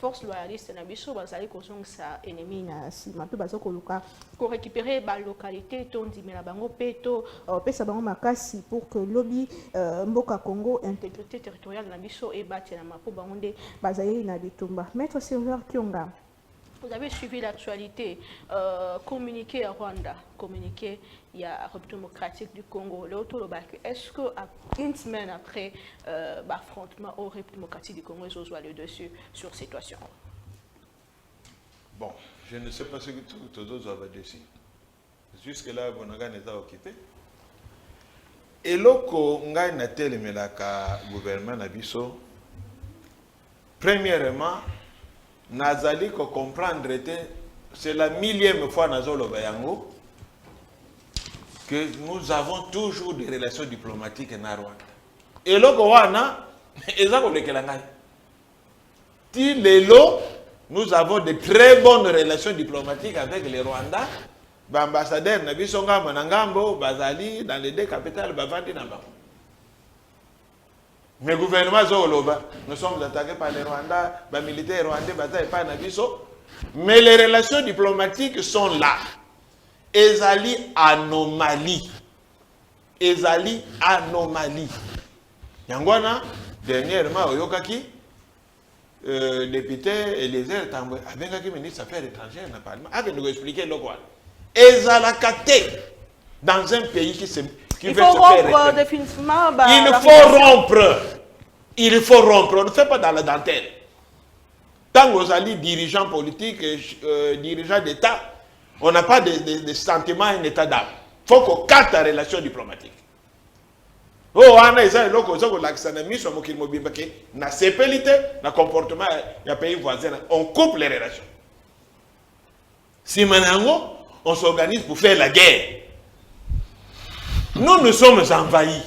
force loyaliste Nabisso, bazali kozong sa ennemi na si mato bazoko luka, ko récupérer ba localité, ton dimela bango peto, pesa bango makasi pour que lobby Mboka Congo intégrité territoriale Nabisso et bâti na pour Bangonde Bazaï na Bitumba. Maître Sylvain Kyonga, vous avez suivi l'actualité, communiqué à Rwanda, communiqué il y a la République démocratique du Congo, est-ce que une semaine après l'affrontement au République démocratique du Congo, ils ont le dessus sur cette situation? Bon, je ne sais pas ce que tous les autres avaient dessus. Jusque-là, Bonaga n'est pas occupé. eloko ngai na telemelaka gouvernement na biso premièrement nazali ko comprendre c'est la 1000e fois nazoloba yango que nous avons toujours des relations diplomatiques na Rwanda eloko wana eza kolekela ngai ti lelo nous avons de très bonnes relations diplomatiques avec les Rwandais. L'ambassadeur na biso ngamba na ngambo bazali dans les deux capitales bavandi na bango. Mais le gouvernement zoloba, nous sommes attaqués par les Rwandais, les militaires rwandais bazali pas na biso, mais les relations diplomatiques sont là. Ezali anomalie. Ezali anomalie. Yangwana dernièrement oyokaki député Eliezer Tambwe avec le ministre des Affaires étrangères dans le Parlement. Avec nous expliquer le quoi. Ezalakate dans un pays qui il veut faut se faire rompre définitivement. Il faut rompre. Il faut rompre. On ne fait pas dans la dentelle. Tant que vous allez dirigeants politiques, dirigeants d'État, on n'a pas de sentiments et d'état d'âme. Il faut qu'on casse la relation diplomatique. Oh, ana eza eloko zoko lakisana miso mokili mobimba ke na sepelité na comportement ya pays voisin on coupe les relations. Si manango on s'organise pour faire la guerre. Nous sommes envahis.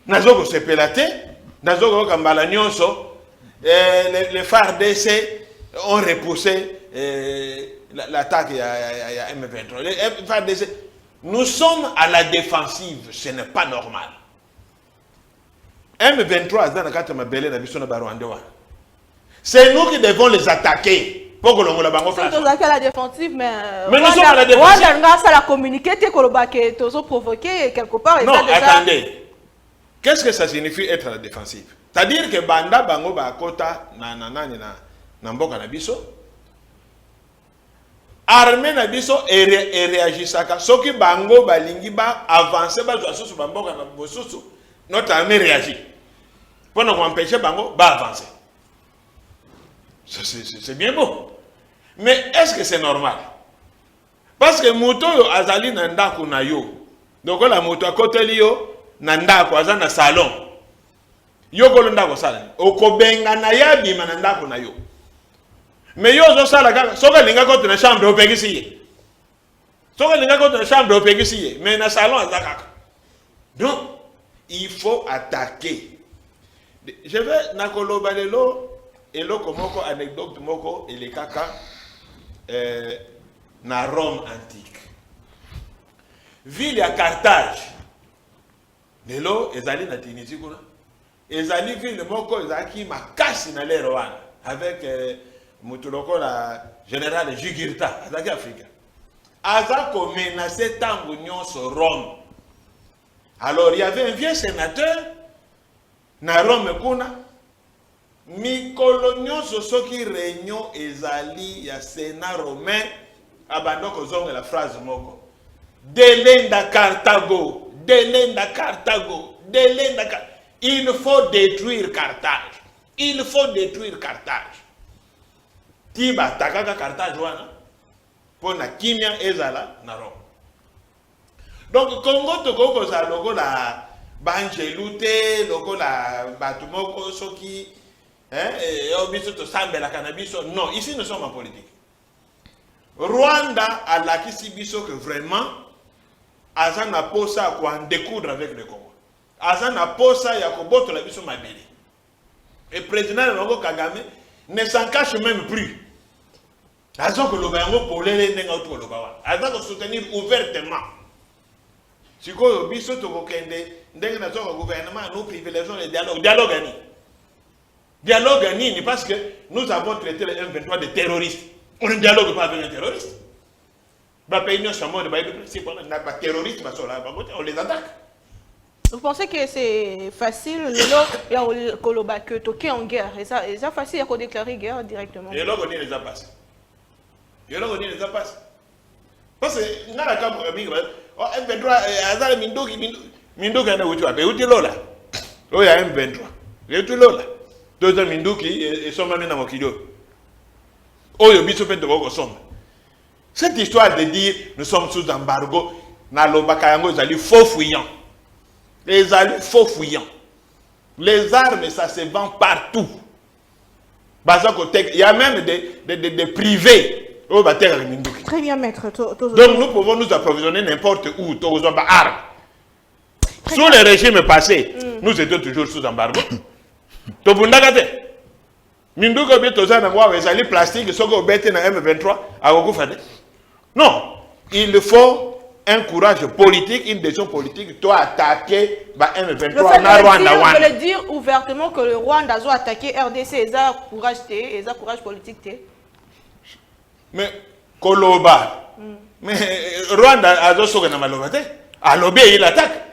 Nazoko sepelate, nazoko kambala nyonso, les FARDC ont repoussé l'attaque à M23. Les FARDC, nous sommes à la défensive, ce n'est pas normal. M23 c'est nous qui devons les attaquer pour que l'on la bango fasse. Nous sommes à la défensive, mais nous sommes à la défensive. On a communiqué que nous avons provoqué quelque part. Non, attendez. Qu'est-ce que ça signifie être à la défensive? C'est-à-dire que banda bango ba kota na mboka na biso. Armée na biso et réagissaka. Soki bango balingi ba avancer ba joasusu ba mboka na bosusu. Notre armée réagit. Pour nous empêcher bango ba avancer. C'est bien beau. Mais est-ce que c'est normal? Parce que moto yo azali na ndako na yo. Donc la moto à côté yo na ndako aza na salon. Yo ko ndako sala. Okobenga na yabi na ndako na yo. Mais yo zo sala kaka soka linga ko na chambre opekisi ye. Soka linga ko na chambre opekisi ye, mais na salon azaka. Donc il faut attaquer. Je vais na kolobalelo eloko moko anecdote moko ele kaka na Rome antique. Ville à Carthage. Lelo ezali na Tunisie kuna. Ezali ville moko ezaki makasi na lero wana avec mutuloko la général Jugurtha azaki Afrika. Aza ko menacer tango nyonso Rome. Alors il y avait un vieux sénateur na Rome kuna mikolo nyonso soki réunion ezali ya Sénat romain abandoko zonga la phrase moko delenda Carthago, delenda Carthago, delenda il faut détruire Carthage. Il faut détruire Carthage. Tiba takaka Carthage wana pona kimia ezala na Rome. Donc Congo to koko za loko la banjelute loko la batumoko soki obiso to sambela cannabis. Non, ici nous sommes en politique. Rwanda a l'acquis biso que vraiment azana posa ko en découdre avec le Congo. Azana posa ya ko boto la biso mabeli. Et président Longo Kagame ne s'en cache même plus. Azon que le bango pour les nenga autour le bawa. Azon ko soutenir ouvertement. Si ko biso to ko kende ndenge na zo gouvernement nous privilégions le dialogue. Dialogue ani. Dialogue ani parce que nous avons traité les M23 de terroristes. On ne dialogue pas avec un terroriste. Bah pays nous sommes de baïbe principe on n'a pas terroriste on les attaque. Vous pensez que c'est facile le lo koloba que toquer en guerre et ça facile à déclarer guerre directement. Et là on les a passé. Et là on les a passé. Parce que na la camp ami M23 azala mindoki na wuti wapi wuti lola. Lo ya M23. Wuti lola. Deux mindoki et sont même na mokido. Oyo biso pe de boko sombe. Cette histoire de dire nous sommes sous embargo na lobaka yango zali faux fuyant. Les alus faux fouillants. Les armes, ça se vend partout. Il y a même des privés. Très bien, maître. Donc nous pouvons nous approvisionner n'importe où. Armes. Sous le régime passé, nous étions toujours sous embargo. Non, il faut un courage politique, une décision politique, toi attaquer M23. Je veux dire ouvertement que le Rwanda a attaqué RDC, et ça courage politique. Mais Koloba, mais Rwanda a zo na maloba te, alobe il attaque.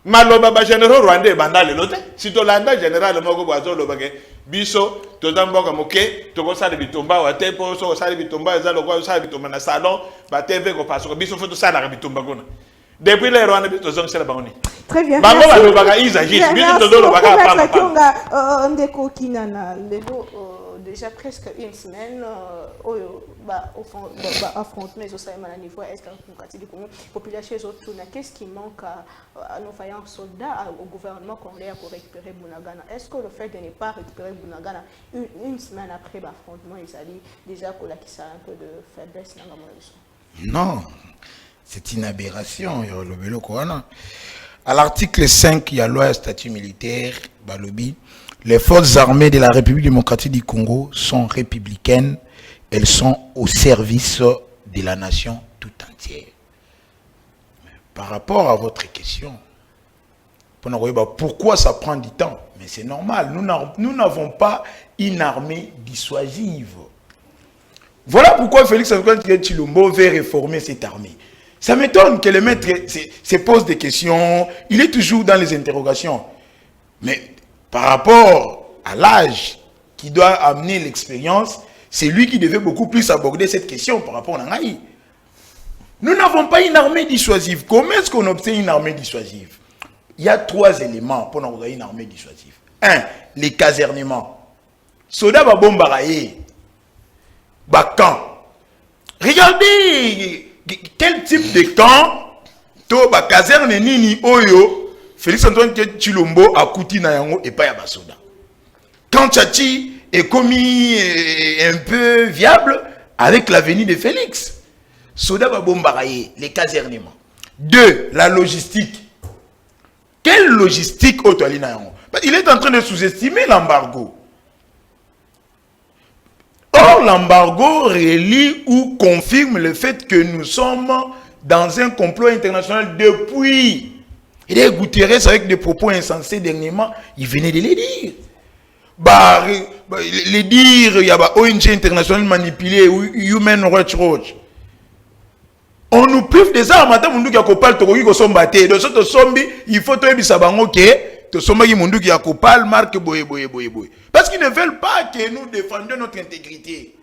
Maloba ba général rwandais banda le lote. Si to landa général moko boazo lobake biso to damboka moke to ko sala bitumba wa te po so sala bitumba za lokwa sala bitumba na salon ba TV ko paso biso foto sala bitumba kona. Depuis les Rwandais biso zong sala bangoni. Très bien. Bango ba lobaka izagis biso to lobaka papa papa. Ndeko kinana lelo déjà presque une semaine affrontement mais aussi à niveau est population qu'est-ce qui manque à nos vaillants soldats au gouvernement congolais pour récupérer Bunagana? Est-ce que le fait de ne pas récupérer Bunagana une semaine après l'affrontement ils allaient déjà pour la qui ça un peu de faiblesse? Non, c'est une aberration. À l'article 5 il y a loi statut militaire balobi. Les forces armées de la République démocratique du Congo sont républicaines. Elles sont au service de la nation tout entière. Mais par rapport à votre question, pourquoi ça prend du temps? Mais c'est normal. Nous n'avons pas une armée dissuasive. Voilà pourquoi Félix Antoine Tshilombo veut réformer cette armée. Ça m'étonne que le maître se pose des questions. Il est toujours dans les interrogations. Mais par rapport à l'âge qui doit amener l'expérience, c'est lui qui devait beaucoup plus aborder cette question par rapport à Nangaï. Nous n'avons pas une armée dissuasive. Comment est-ce qu'on obtient une armée dissuasive? Il y a 3 éléments pour avoir une armée dissuasive. 1. Les casernements. Soda va bombarayer. Camp. Regardez quel type de camp. To ba caserne nini oyo. Félix Antoine Tshilombo a coûté na yango et pas ya basoda. Quand Tchachi est commis un peu viable avec la venue de Félix, soda va bombarayer les casernements. 2. La logistique. Quelle logistique autoali na yango? Il est en train de sous-estimer l'embargo. Or, l'embargo relie ou confirme le fait que nous sommes dans un complot international depuis. Il est Guterres avec des propos insensés dernièrement, il venait de les dire. Les dire, il y a une ONG internationale manipulée, Human Rights Watch. On nous prive des armes, attends, mon Dieu, il faut que parce qu'ils ne veulent pas que nous défendions notre intégrité.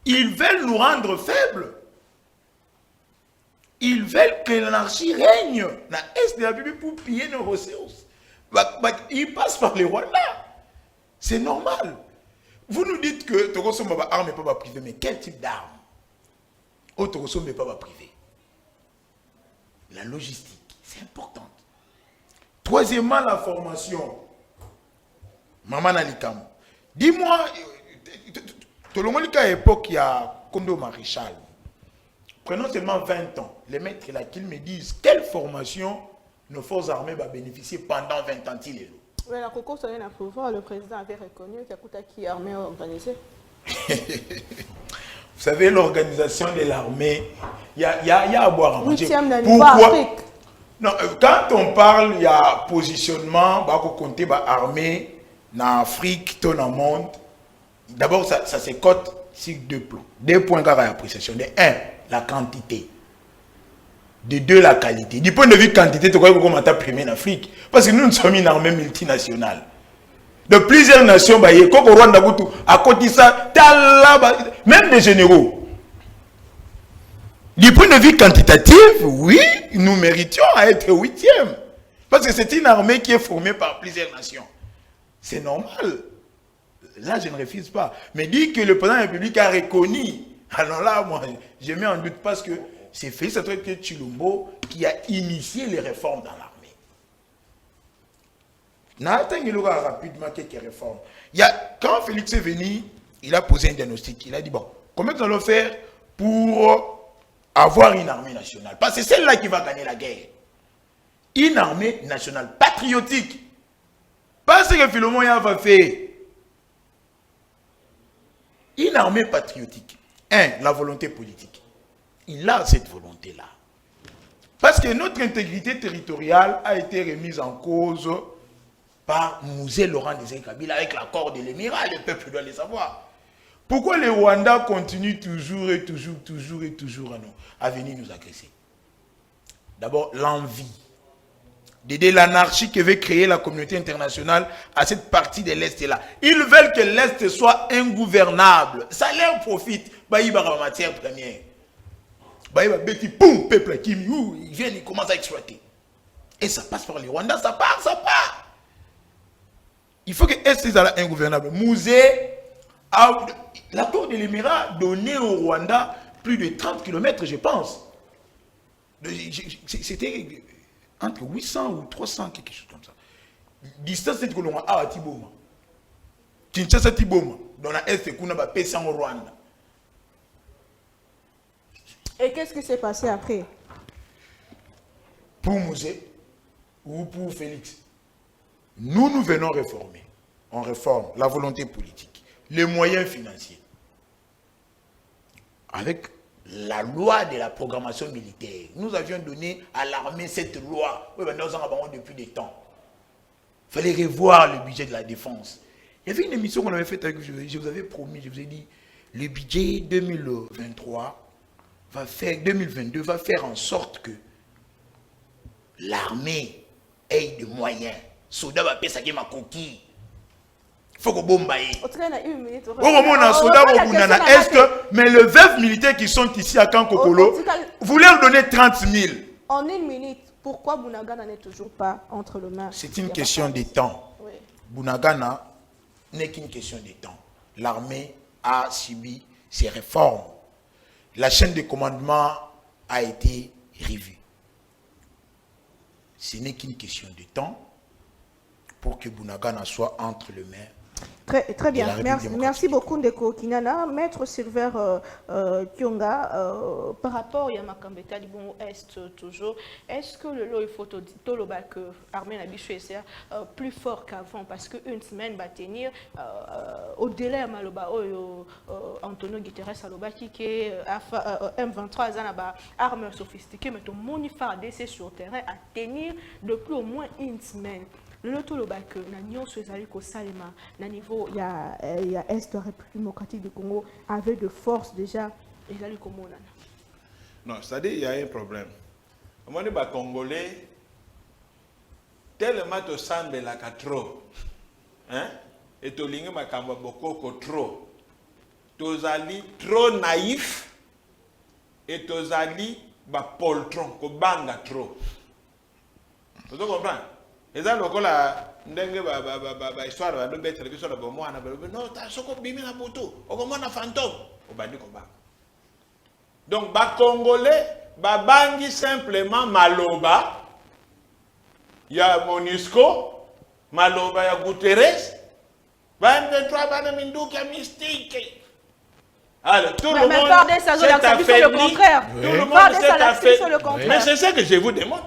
Ils veulent nous rendre faibles. Ils veulent que l'anarchie règne dans l'Est de la Bible pour piller nos ressources. Ils passent par les Rwandais. C'est normal. Vous nous dites que Togoso n'est pas arme et pas privé, mais quel type d'arme? Togoso n'est pas privé. La logistique, c'est important. Troisièmement, la formation. Maman Nalikam. Dis-moi, à l'époque, il y a Kondo Maréchal. Prenons seulement 20 ans. Les maîtres là qu'ils me disent quelle formation nos forces armées vont bénéficier pendant 20 ans. Oui, la Coco sonne à pouvoir, le président avait reconnu qu'il y a armée organisée. Vous savez, l'organisation de l'armée, il y a à boire à manger. Pourquoi? Non, quand on parle, il y a positionnement, il faut compter l'armée en Afrique, dans le monde. D'abord, ça se cote sur 2 plans. 2 points d'appréciation. De 1, la quantité. De 2, la qualité. Du point de vue quantité, tu crois qu'on m'a primé en Afrique. Parce que nous sommes une armée multinationale. De plusieurs nations, à côté de ça, même des généraux. Du point de vue quantitatif, oui, nous méritions à être 8e. Parce que c'est une armée qui est formée par plusieurs nations. C'est normal. Là, je ne refuse pas. Mais dire que le président de la République a reconnu, alors là, moi, je mets en doute parce que c'est Félix Antoine Tshilombo qui a initié les réformes dans l'armée. Rapidement quelques réformes. Quand Félix est venu, il a posé un diagnostic. Il a dit, bon, comment nous allons faire pour avoir une armée nationale? Parce que c'est celle-là qui va gagner la guerre. Une armée nationale patriotique. Parce que Philomon va faire. Une armée patriotique. La volonté politique. Il a cette volonté-là. Parce que notre intégrité territoriale a été remise en cause par Mouzé Laurent Désiré Kabila avec l'accord de l'émirat. Le peuple doit le savoir. Pourquoi le Rwanda continue toujours à venir nous agresser? D'abord, l'envie d'aider l'anarchie que veut créer la communauté internationale à cette partie de l'Est là. Ils veulent que l'Est soit ingouvernable. Ça leur profite. Ils vont en matière première. Peuple qui ils viennent, ils commencent à exploiter. Et ça passe par le Rwanda, ça part. Il faut que l'Est soit ingouvernable. Mouzé, l'accord de l'émirat donnait au Rwanda plus de 30 km, je pense. C'était entre 800 ou 300, quelque chose comme ça. Distance, c'est que l'on a à Tiboma. Kinshasa Tiboma. Dans la Est, on a fait au Rwanda. Et qu'est-ce qui s'est passé après? Pour Mouzé ou pour Félix, nous venons réformer. On réforme la volonté politique, les moyens financiers. Avec la loi de la programmation militaire. Nous avions donné à l'armée cette loi. Oui, nous en avons depuis des temps. Il fallait revoir le budget de la défense. Il y avait une émission qu'on avait faite avec vous. Je vous avais promis, je vous ai dit, le budget 2023 2022 va faire en sorte que l'armée ait des moyens. Soda va payer ça qui est ma coquille. Il faut que bombaye. Mais le veuve militaire qui sont ici à Kankokolo, vous leur donnez 30 000. En une minute, pourquoi Bounagana n'est toujours pas entre les mains? C'est une question de temps. Oui. Bounagana n'est qu'une question de temps. L'armée a subi ses réformes. La chaîne de commandement a été revue. Ce n'est qu'une question de temps pour que Bounagana soit entre les mains. Très bien. Merci beaucoup Ndeko Kinana. Maître Silver Kyonga, par rapport à Makambeta Libon Est toujours, est-ce que le lot il faut que l'armée Nabichou est plus fort qu'avant parce qu'une semaine va tenir au-delà de Maloba Antonio Guterres Aloba qui est M23 ans armes sophistiquées mais tout le monde fait sur terrain à tenir depuis au moins une semaine. Le Tolobak, na Salima, na niveau il y a Est de la République démocratique du Congo avec de force déjà et non, c'est-à-dire il y a un problème. Moi les Congolais tellement te semble la trop, hein? Et to lingi makamba bokoko trop. Tozali trop naïf et tozali ba poltron ko banga trop. Vous comprenez? Et ça, histoire de bête, non, t'as ce qu'on bime la moto, on commande un fantôme, au bas du combat. Donc, les Congolais, bangi simplement Maloba, il y a Monusco, Maloba, il y a Guterres, M23, Mindou, qui a mystique. Alors, tout le monde s'est affaibli, tout le monde s'est affaibli. Mais c'est ça que je vous demande.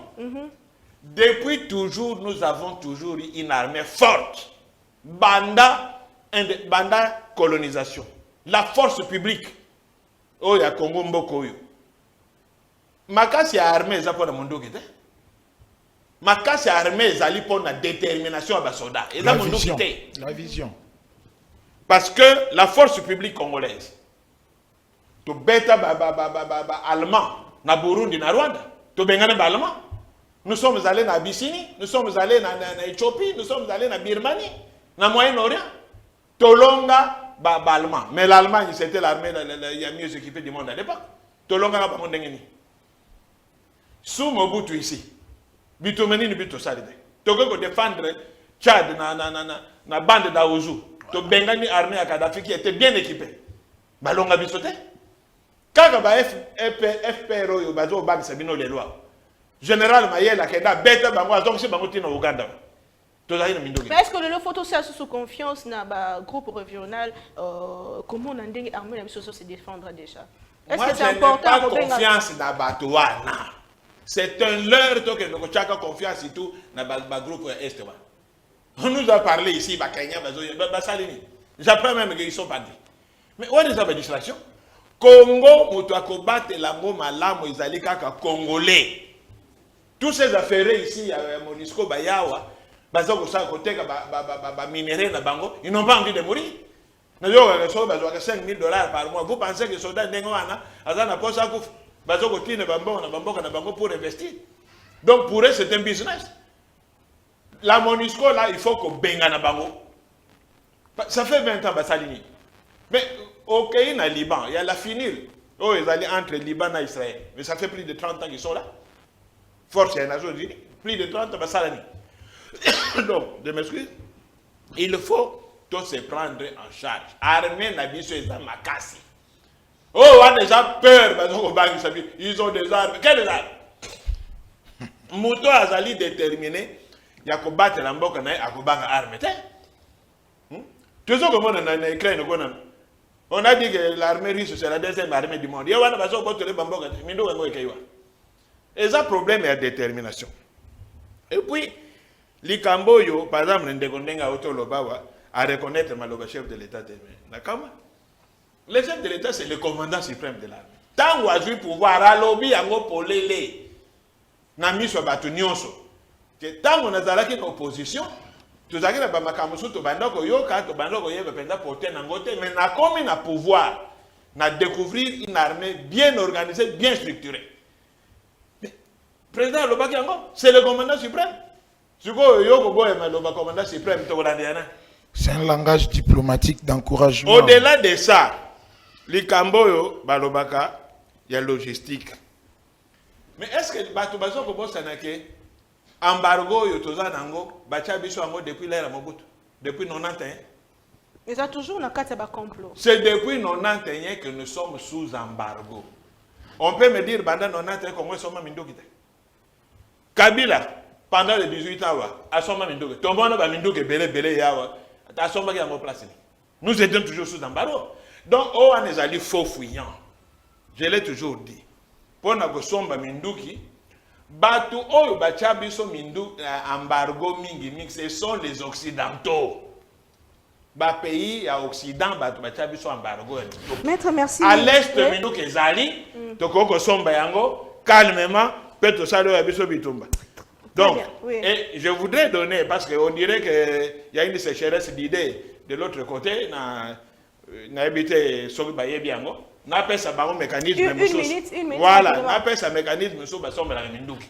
Depuis toujours, nous avons toujours eu une armée forte. Banda colonisation. La force publique. Oh, il y a Congo Mboko. Makasi armée, ça pour le monde. Makasi armée, ça pour la détermination à Basoda. La vision. Parce que la force publique congolaise, tu bêta allemand, na Burundi, na Rwanda, tu bengane allemand. Nous sommes allés en Abyssinie, nous sommes allés en Éthiopie, nous sommes allés en Birmanie, dans le Moyen-Orient. Tolonga, allemand. Mais l'Allemagne, c'était l'armée la mieux équipée du monde à l'époque. Tolonga n'a pas mon dengue. Sous Mobutu ici, Bitomeni ne bito salide. Togo défendre Tchad na bande d'Aouzou. To bengani armée à Kadhafi qui était bien équipée. Balonga bisote. Quand ba FPRO yo bazo bag sabino les lois. Général Mayela Keda bête bango azongi bango tina Uganda. Mais est-ce que le photo c'est sous confiance dans le groupe régional comment on a dit armée se défendre déjà? Est-ce que c'est important pour confiance dans Batouana? C'est un leurre que nous avons confiance et tout dans le groupe Est. On nous a parlé ici, j'apprends même qu'ils sont partis. Mais où est la distraction? Congo, nous avons battu la Malamu, ils allaient kaka Congolais. Tous ces affaires ici, Monisco, Bayawa, Bazoko Sakote, minéraux, ils n'ont pas envie de mourir. Nous avons 5 000 $ par mois. Vous pensez que les soldats n'engouana, Azana Posakouf, Bazoko Tine Bambo pour investir. Donc pour eux, c'est un business. La Monisco, là, il faut qu'on benga na bango. Ça fait 20 ans, Bassalini. Mais au Caïn, au Liban, il y a la finir. Oh, ils allaient entre Liban et Israël. Mais ça fait plus de 30 ans qu'ils sont là. Force, il y a Nations Unies. Plus de 30 ans, Bassalini. Donc, je m'excuse. Il faut tout se prendre en charge. Armée n'a pas besoin de makasi. Oh, on a déjà peur. Ils ont des armes. Quelles armes? Mouto Azali déterminé. Il y a combattre la mboka na akobanga arme te. Tu sais comment on a écrit on a dit que l'armée russe c'est la deuxième armée du monde. Il y a wana baso boto le bamboka mindo ngo ekaiwa. Et ça problème est détermination. Et puis likamboyo par exemple ndekondenga otolobawa à reconnaître maloba chef de l'état de nakama. Le chef de l'état c'est le commandant suprême de l'armée. Tant oazui pouvoir alobi yango polele. Na miso batu nyonso. Tant qu'on a dans l'opposition, tout ça qui n'a pas makamusu, tout bandoko yoka, tout bandoko yeba penda porter nangote, mais n'a comme un pouvoir, n'a découvrir une armée bien organisée, bien structurée. Mais président Lobaki Ango, c'est le commandant suprême. C'est un langage diplomatique d'encouragement. Au-delà de ça, les Camboyo, Balobaka, il y a logistique. Mais est-ce que Batubazo Kobo Sanake embargo yotoza nango bacha biso ango depuis l'ère Mobutu depuis 91. Mais ça toujours dans quatre complot. C'est depuis 91 que nous sommes sous embargo. On peut me dire pendant 91 comment sommes mindoki. Kabila pendant les 18 ans a somma mindoki. Tombona ba mindoki belé yawa ta somba ki en place. Nous étions toujours sous embargo. Donc on a des faux fuyants. Je l'ai toujours dit. Pour na ko somba mindoki Batu oyo bacha biso mindu embargo mingi ce sont les occidentaux. Ba pays à occident batu bacha biso embargo. Maître, merci. À l'est mindu kezali to koko somba yango calmement peut to salo ya biso bitumba. Donc et je voudrais donner parce que on dirait que il y a une sécheresse d'idées de l'autre côté na habité soki bayebi yango. Na pesa bango mécanisme une minute, voilà, na pesa mécanisme so ba somba la minduki.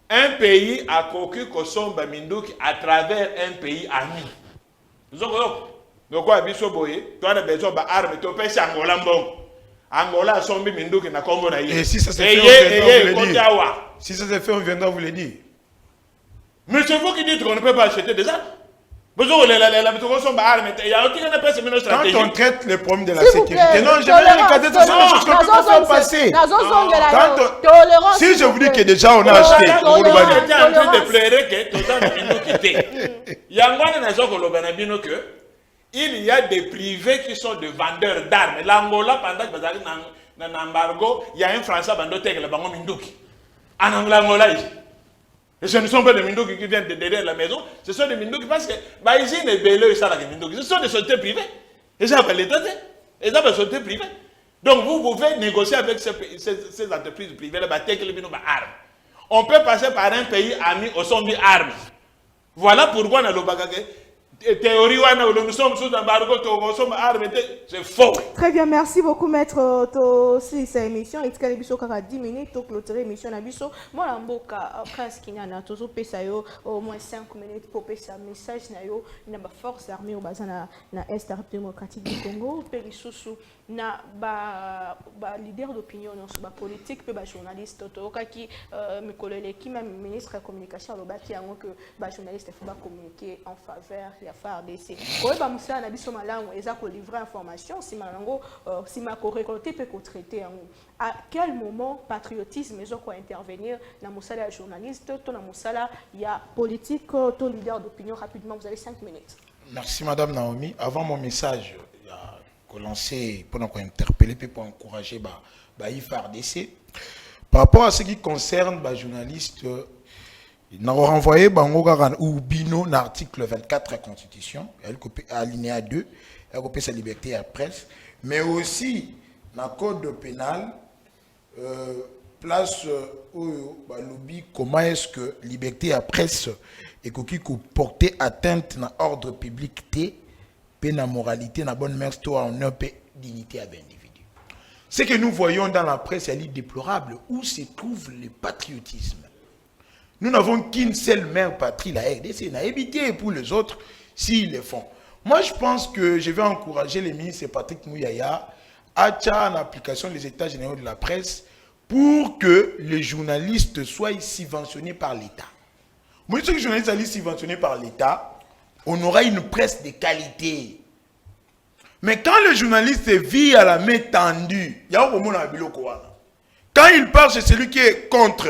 Un pays a cocu ko somba minduki à travers un pays ami. Donc quoi biso boye, toi na besoin ba arme to pesa Angola mbongo. Angola sombi minduki na kombo na et si ça se fait si ça se fait on viendra vous le dire. Mais c'est vous qui dites qu'on ne peut pas acheter des armes. Quand on traite les problèmes de la sécurité, non, je vais regarder tout ça, les choses qu'on ne peut pas faire passer. Si je vous dis que déjà on a acheté, on est en train de pleurer que tout ça n'a quitté. Il y a des privés qui sont des vendeurs d'armes. L'Angola, pendant que vous avez un embargo, il y a un Français qui a un Minduki. En Angola, et ce ne sont pas des Mindoki qui viennent de derrière la maison, ce sont des Mindoki parce que ici, les Béleux, ce sont des sociétés privées. Et ça s'appelle l'État, et ça s'appelle des sociétés privées. Donc vous pouvez négocier avec ces entreprises privées, armes. On peut passer par un pays ami au son des armes. Voilà pourquoi on a le bagage. Théorie, nous sommes sous embargo, nous sommes armes, c'est faux. Très bien, merci beaucoup, maître. Si cette émission, il y a 10 minutes, pour clôturer l'émission. Moi, je pense qu'il y a toujours au moins 5 minutes pour passer un message. Il y a une force armée au bassin dans l'Est démocratique du Congo. Il y a des leaders d'opinion, des politiques, des journalistes, qui même ministre de la communication, que les journalistes doivent communiquer en faveur. ya FARDC koyeba musala na biso malamu eza ko livrer information si malango si ma ko récolter peut ko traiter yango à quel moment patriotisme ezo ko intervenir na musala ya journaliste to na musala ya politique to leader d'opinion rapidement vous avez 5 minutes. Merci Madame Naomi. Avant mon message, il y a lancé pour interpeller et pour encourager FARDC. Par rapport à ce qui concerne les journalistes, nous avons renvoyé ou Bino l'article 24 de la Constitution, alinéa 2, elle a sa liberté à la presse, mais aussi dans le code pénal, place au lobby, comment est-ce que liberté à la presse et qui porter atteinte à l'ordre public, à la moralité, à la bonne mère, à la dignité à l'individu. Ce que nous voyons dans la presse est déplorable. Où se trouve le patriotisme? Nous n'avons qu'une seule mère patrie, la RDC. On a évité pour les autres s'ils le font. Moi, je pense que je vais encourager le ministre Patrick Mouyaya à en application des états généraux de la presse pour que les journalistes soient subventionnés par l'État. Moi, si les journalistes sont subventionnés par l'État, on aura une presse de qualité. Mais quand le journaliste vit à la main tendue, il y a un moment quand il parle chez celui qui est contre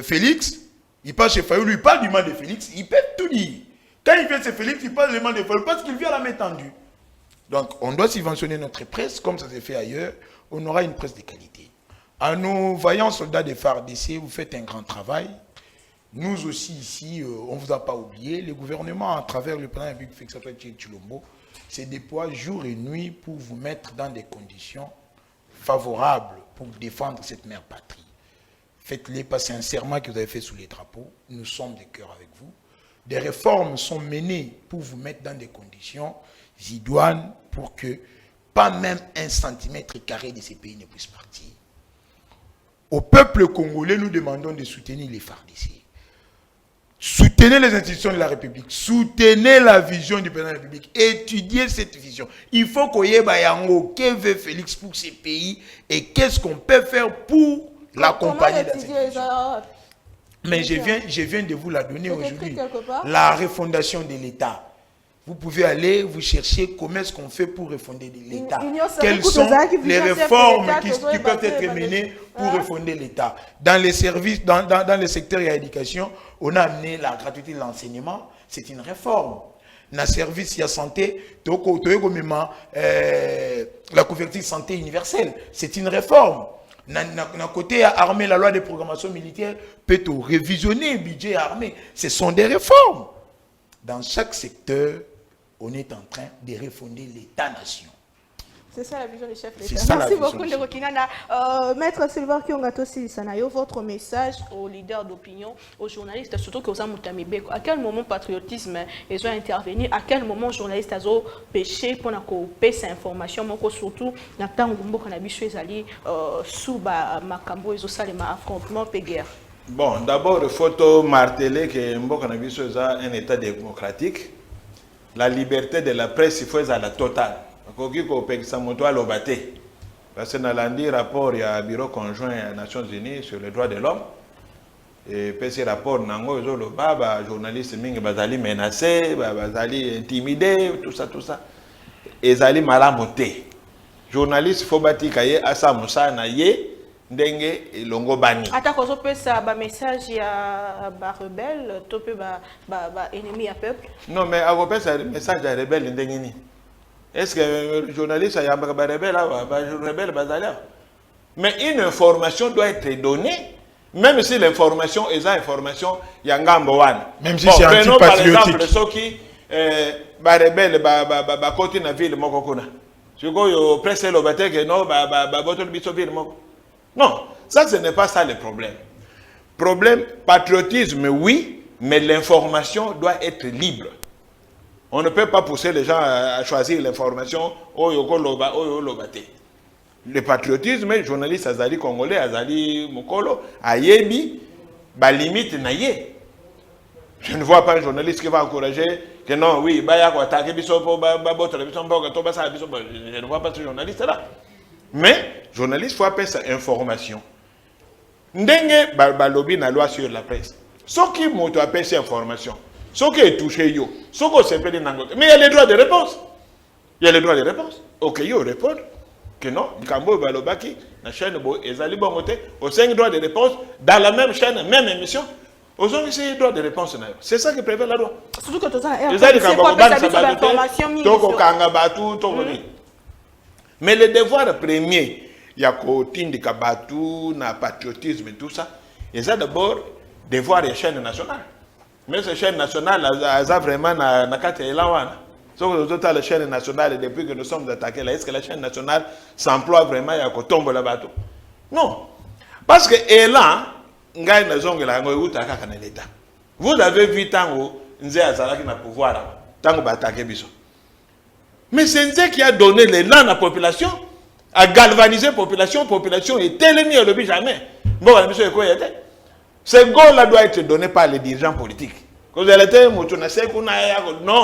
Félix, il parle chez Fayou, il parle du mal de Félix, il peut tout dire. Quand il vient chez Félix, il parle du mal de Fayou parce qu'il vit à la main tendue. Donc, on doit subventionner notre presse, comme ça s'est fait ailleurs, on aura une presse de qualité. En nous voyant soldats de FARDC, vous faites un grand travail. Nous aussi ici, on ne vous a pas oublié. Le gouvernement, à travers le plan public Félix Chilombo, se déploie jour et nuit pour vous mettre dans des conditions favorables pour défendre cette mère patrie. Faites-les pas sincèrement que vous avez fait sous les drapeaux. Nous sommes de cœur avec vous. Des réformes sont menées pour vous mettre dans des conditions idoines pour que pas même 1 centimètre carré de ces pays ne puisse partir. Au peuple congolais, nous demandons de soutenir les FARDC. Soutenez les institutions de la République. Soutenez la vision du président de la République. Étudiez cette vision. Il faut qu'on y ait que veut Félix pour ces pays et qu'est-ce qu'on peut faire pour l'accompagner dans cette vision. Mais je viens de vous la donner aujourd'hui. La refondation de l'État. Vous pouvez aller, vous chercher comment est-ce qu'on fait pour refonder l'État. Quelles sont les réformes qui peuvent être menées pour refonder l'État. Dans les services, dans le secteur de l'éducation, on a amené la gratuité de l'enseignement. C'est une réforme. Dans le service de la santé, la couverture santé universelle. C'est une réforme. Dans côté armée, la loi de programmation militaire peut révisionner le budget armé. Ce sont des réformes. Dans chaque secteur, on est en train de refonder l'État-nation. C'est ça la vision du chef de l'État. Merci beaucoup, Ndeko Kinanda. Maître Sylvain Kiongato Sanayo, votre message aux leaders d'opinion, aux journalistes, surtout que vous avez Moutamibeko. À quel moment patriotisme ils ont intervenu? À quel moment journalistes ont péché pour couper ces informations? Surtout, dans le temps où on a vu sous Makambo, ils ont salé affrontement et guerre. Bon, d'abord, il faut marteler que Mboka Nabiso est un État démocratique. La liberté de la presse, il faut être à la totale. Parce que dans le rapport, il y a un bureau conjoint des Nations Unies sur les droits de l'homme. Et puis ce rapport, les journalistes sont menacés, intimidés, tout ça. Et ils sont mal montés. Les journalistes, il faut bâtir à ça, ndenge longo bani ata kozo pesa ba message ya ba rebelle to pe ba ennemi ya peuple. Non mais a pesa message ya rebelle ndenge ni est-ce que journaliste ya ba rebelle ba rebelle bazala? Mais une information doit être donnée, même si l'information est une information ya ngambo wana, même si c'est anti-patriotique. Par exemple ceux qui ba rebelle ba côté na ville moko kuna siko yo presse lo bateke no ba boto biso ville moko. Non, ça ce n'est pas ça le problème. Problème, patriotisme, oui, mais l'information doit être libre. On ne peut pas pousser les gens à choisir l'information. Le patriotisme, les journalistes azali congolais, azali mokolo, ayebi, ba limite naye. Je ne vois pas un journaliste qui va encourager que non, oui, je ne vois pas ce journaliste-là. Mais, journaliste, il faut appeler ça information. Ndenge, balobi na loi sur la presse. Ce qui m'a appelé cette information. Ce qui est touché, yo. Ce qui s'est pédé nangote. Mais il y a les droits de réponse. Il y a les droits de réponse. Ok, yo répondre que non. Kambo Balobaki, la chaîne Bo Ezali Bongote, aux 5 droits de réponse, dans la même chaîne, même émission. Aux hommes, c'est les droits de réponse. C'est ça qui prévient la loi. Surtout que tout ça, c'est quoi l'information mais le devoir premier, il y a côté de Kabatu, na patriotisme et tout ça. Et ça d'abord, devoir des chaînes nationales. Mais ces chaînes nationales, elles ont vraiment na carte elawana. Sauf que les chaînes nationales, depuis que nous sommes attaqués là, est-ce que la chaîne nationale s'emploie vraiment à tomber le bateau? Non. Parce que là, vous avez vu Tango, Nzé Azara qui n'a pouvoir, Tango va attaquer Bisso. Mais c'est Nzé qui a donné l'élan à la population, à galvaniser la population. La population est tellement mieux le jamais. Bon, ce goal-là doit être donné par les dirigeants politiques. Non,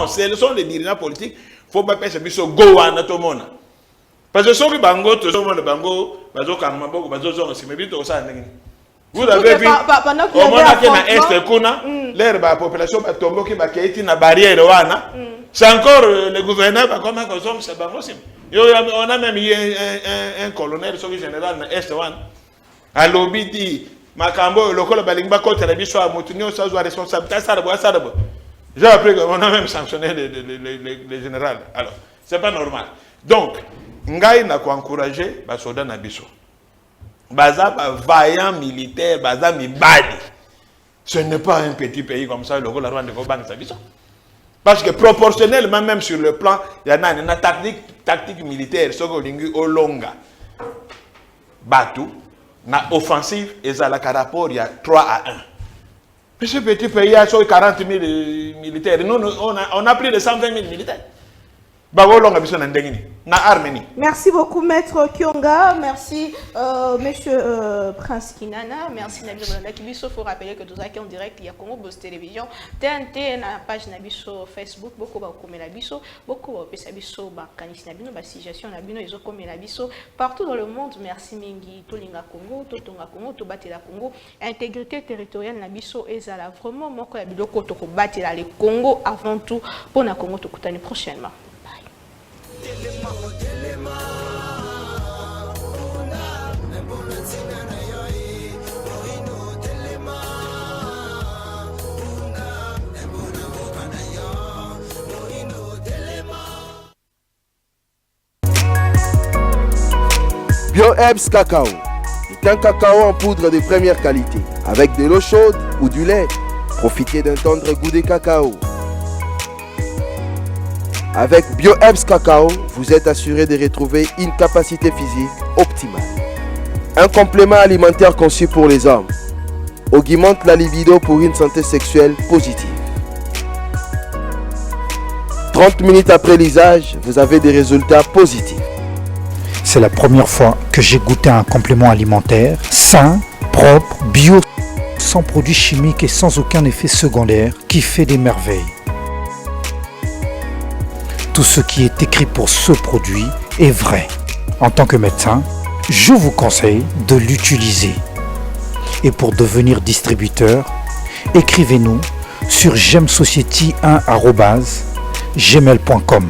ce sont les dirigeants politiques. Il ne faut pas faire ce go à tout le monde. Parce que si bango, tout le monde bango, vous avez vu, au moment où la population va tomber, qui va quitter la barrière, c'est encore le gouverneur qui va comme c'est bango. On a même eu un colonel, un général dans l'Est, à l'objet dit, Makambo, le col Balingba contre la biche, Moutinho, ça soit responsabilité, ça. J'ai appris qu'on a même sanctionné les généraux. Alors, c'est pas normal. Donc, Ngaï n'a qu'à encourager les soldats Nabiso. Baza vaillant militaire, Baza Mibali. Ce n'est pas un petit pays comme ça, le Rwanda de Kobank Sabiso. Parce que proportionnellement, même sur le plan, il y en a une tactique militaire, ce qu'on dit au longa. Batu, na offensive, et ça, la rapport, il y a 3 à 1. Mais ce petit pays a 40 000 militaires. Nous, on a plus de 120 000 militaires. Merci beaucoup, Maître Kyonga. Merci, Monsieur Prince Kinana. Merci, Nabil Bolanda. Il faut rappeler que tout ça qui est en direct, il y a Congo Boss Télévision, TNT, na page Nabiso Facebook, beaucoup de Nabiso, beaucoup de Nabiso, Kanis Nabino, Sijation Nabino, ils ont commis Nabiso partout dans le monde. Merci, Mingi, Tolinga Congo, Totonga Congo, Tobatela Congo. Intégrité territoriale Nabiso et Zala. Vraiment, moi, quand il y a des Batela le Congo avant tout pour la Congo, tout prochainement. BioHerbs Cacao est un cacao en poudre de première qualité, avec de l'eau chaude ou du lait. Profitez d'un tendre goût de cacao. Avec BioHerbs Cacao, vous êtes assuré de retrouver une capacité physique optimale. Un complément alimentaire conçu pour les hommes augmente la libido pour une santé sexuelle positive. 30 minutes après l'usage, vous avez des résultats positifs. C'est la première fois que j'ai goûté un complément alimentaire sain, propre, bio, sans produits chimiques et sans aucun effet secondaire qui fait des merveilles. Tout ce qui est écrit pour ce produit est vrai. En tant que médecin, je vous conseille de l'utiliser. Et pour devenir distributeur, écrivez-nous sur gemsociety1@gmail.com.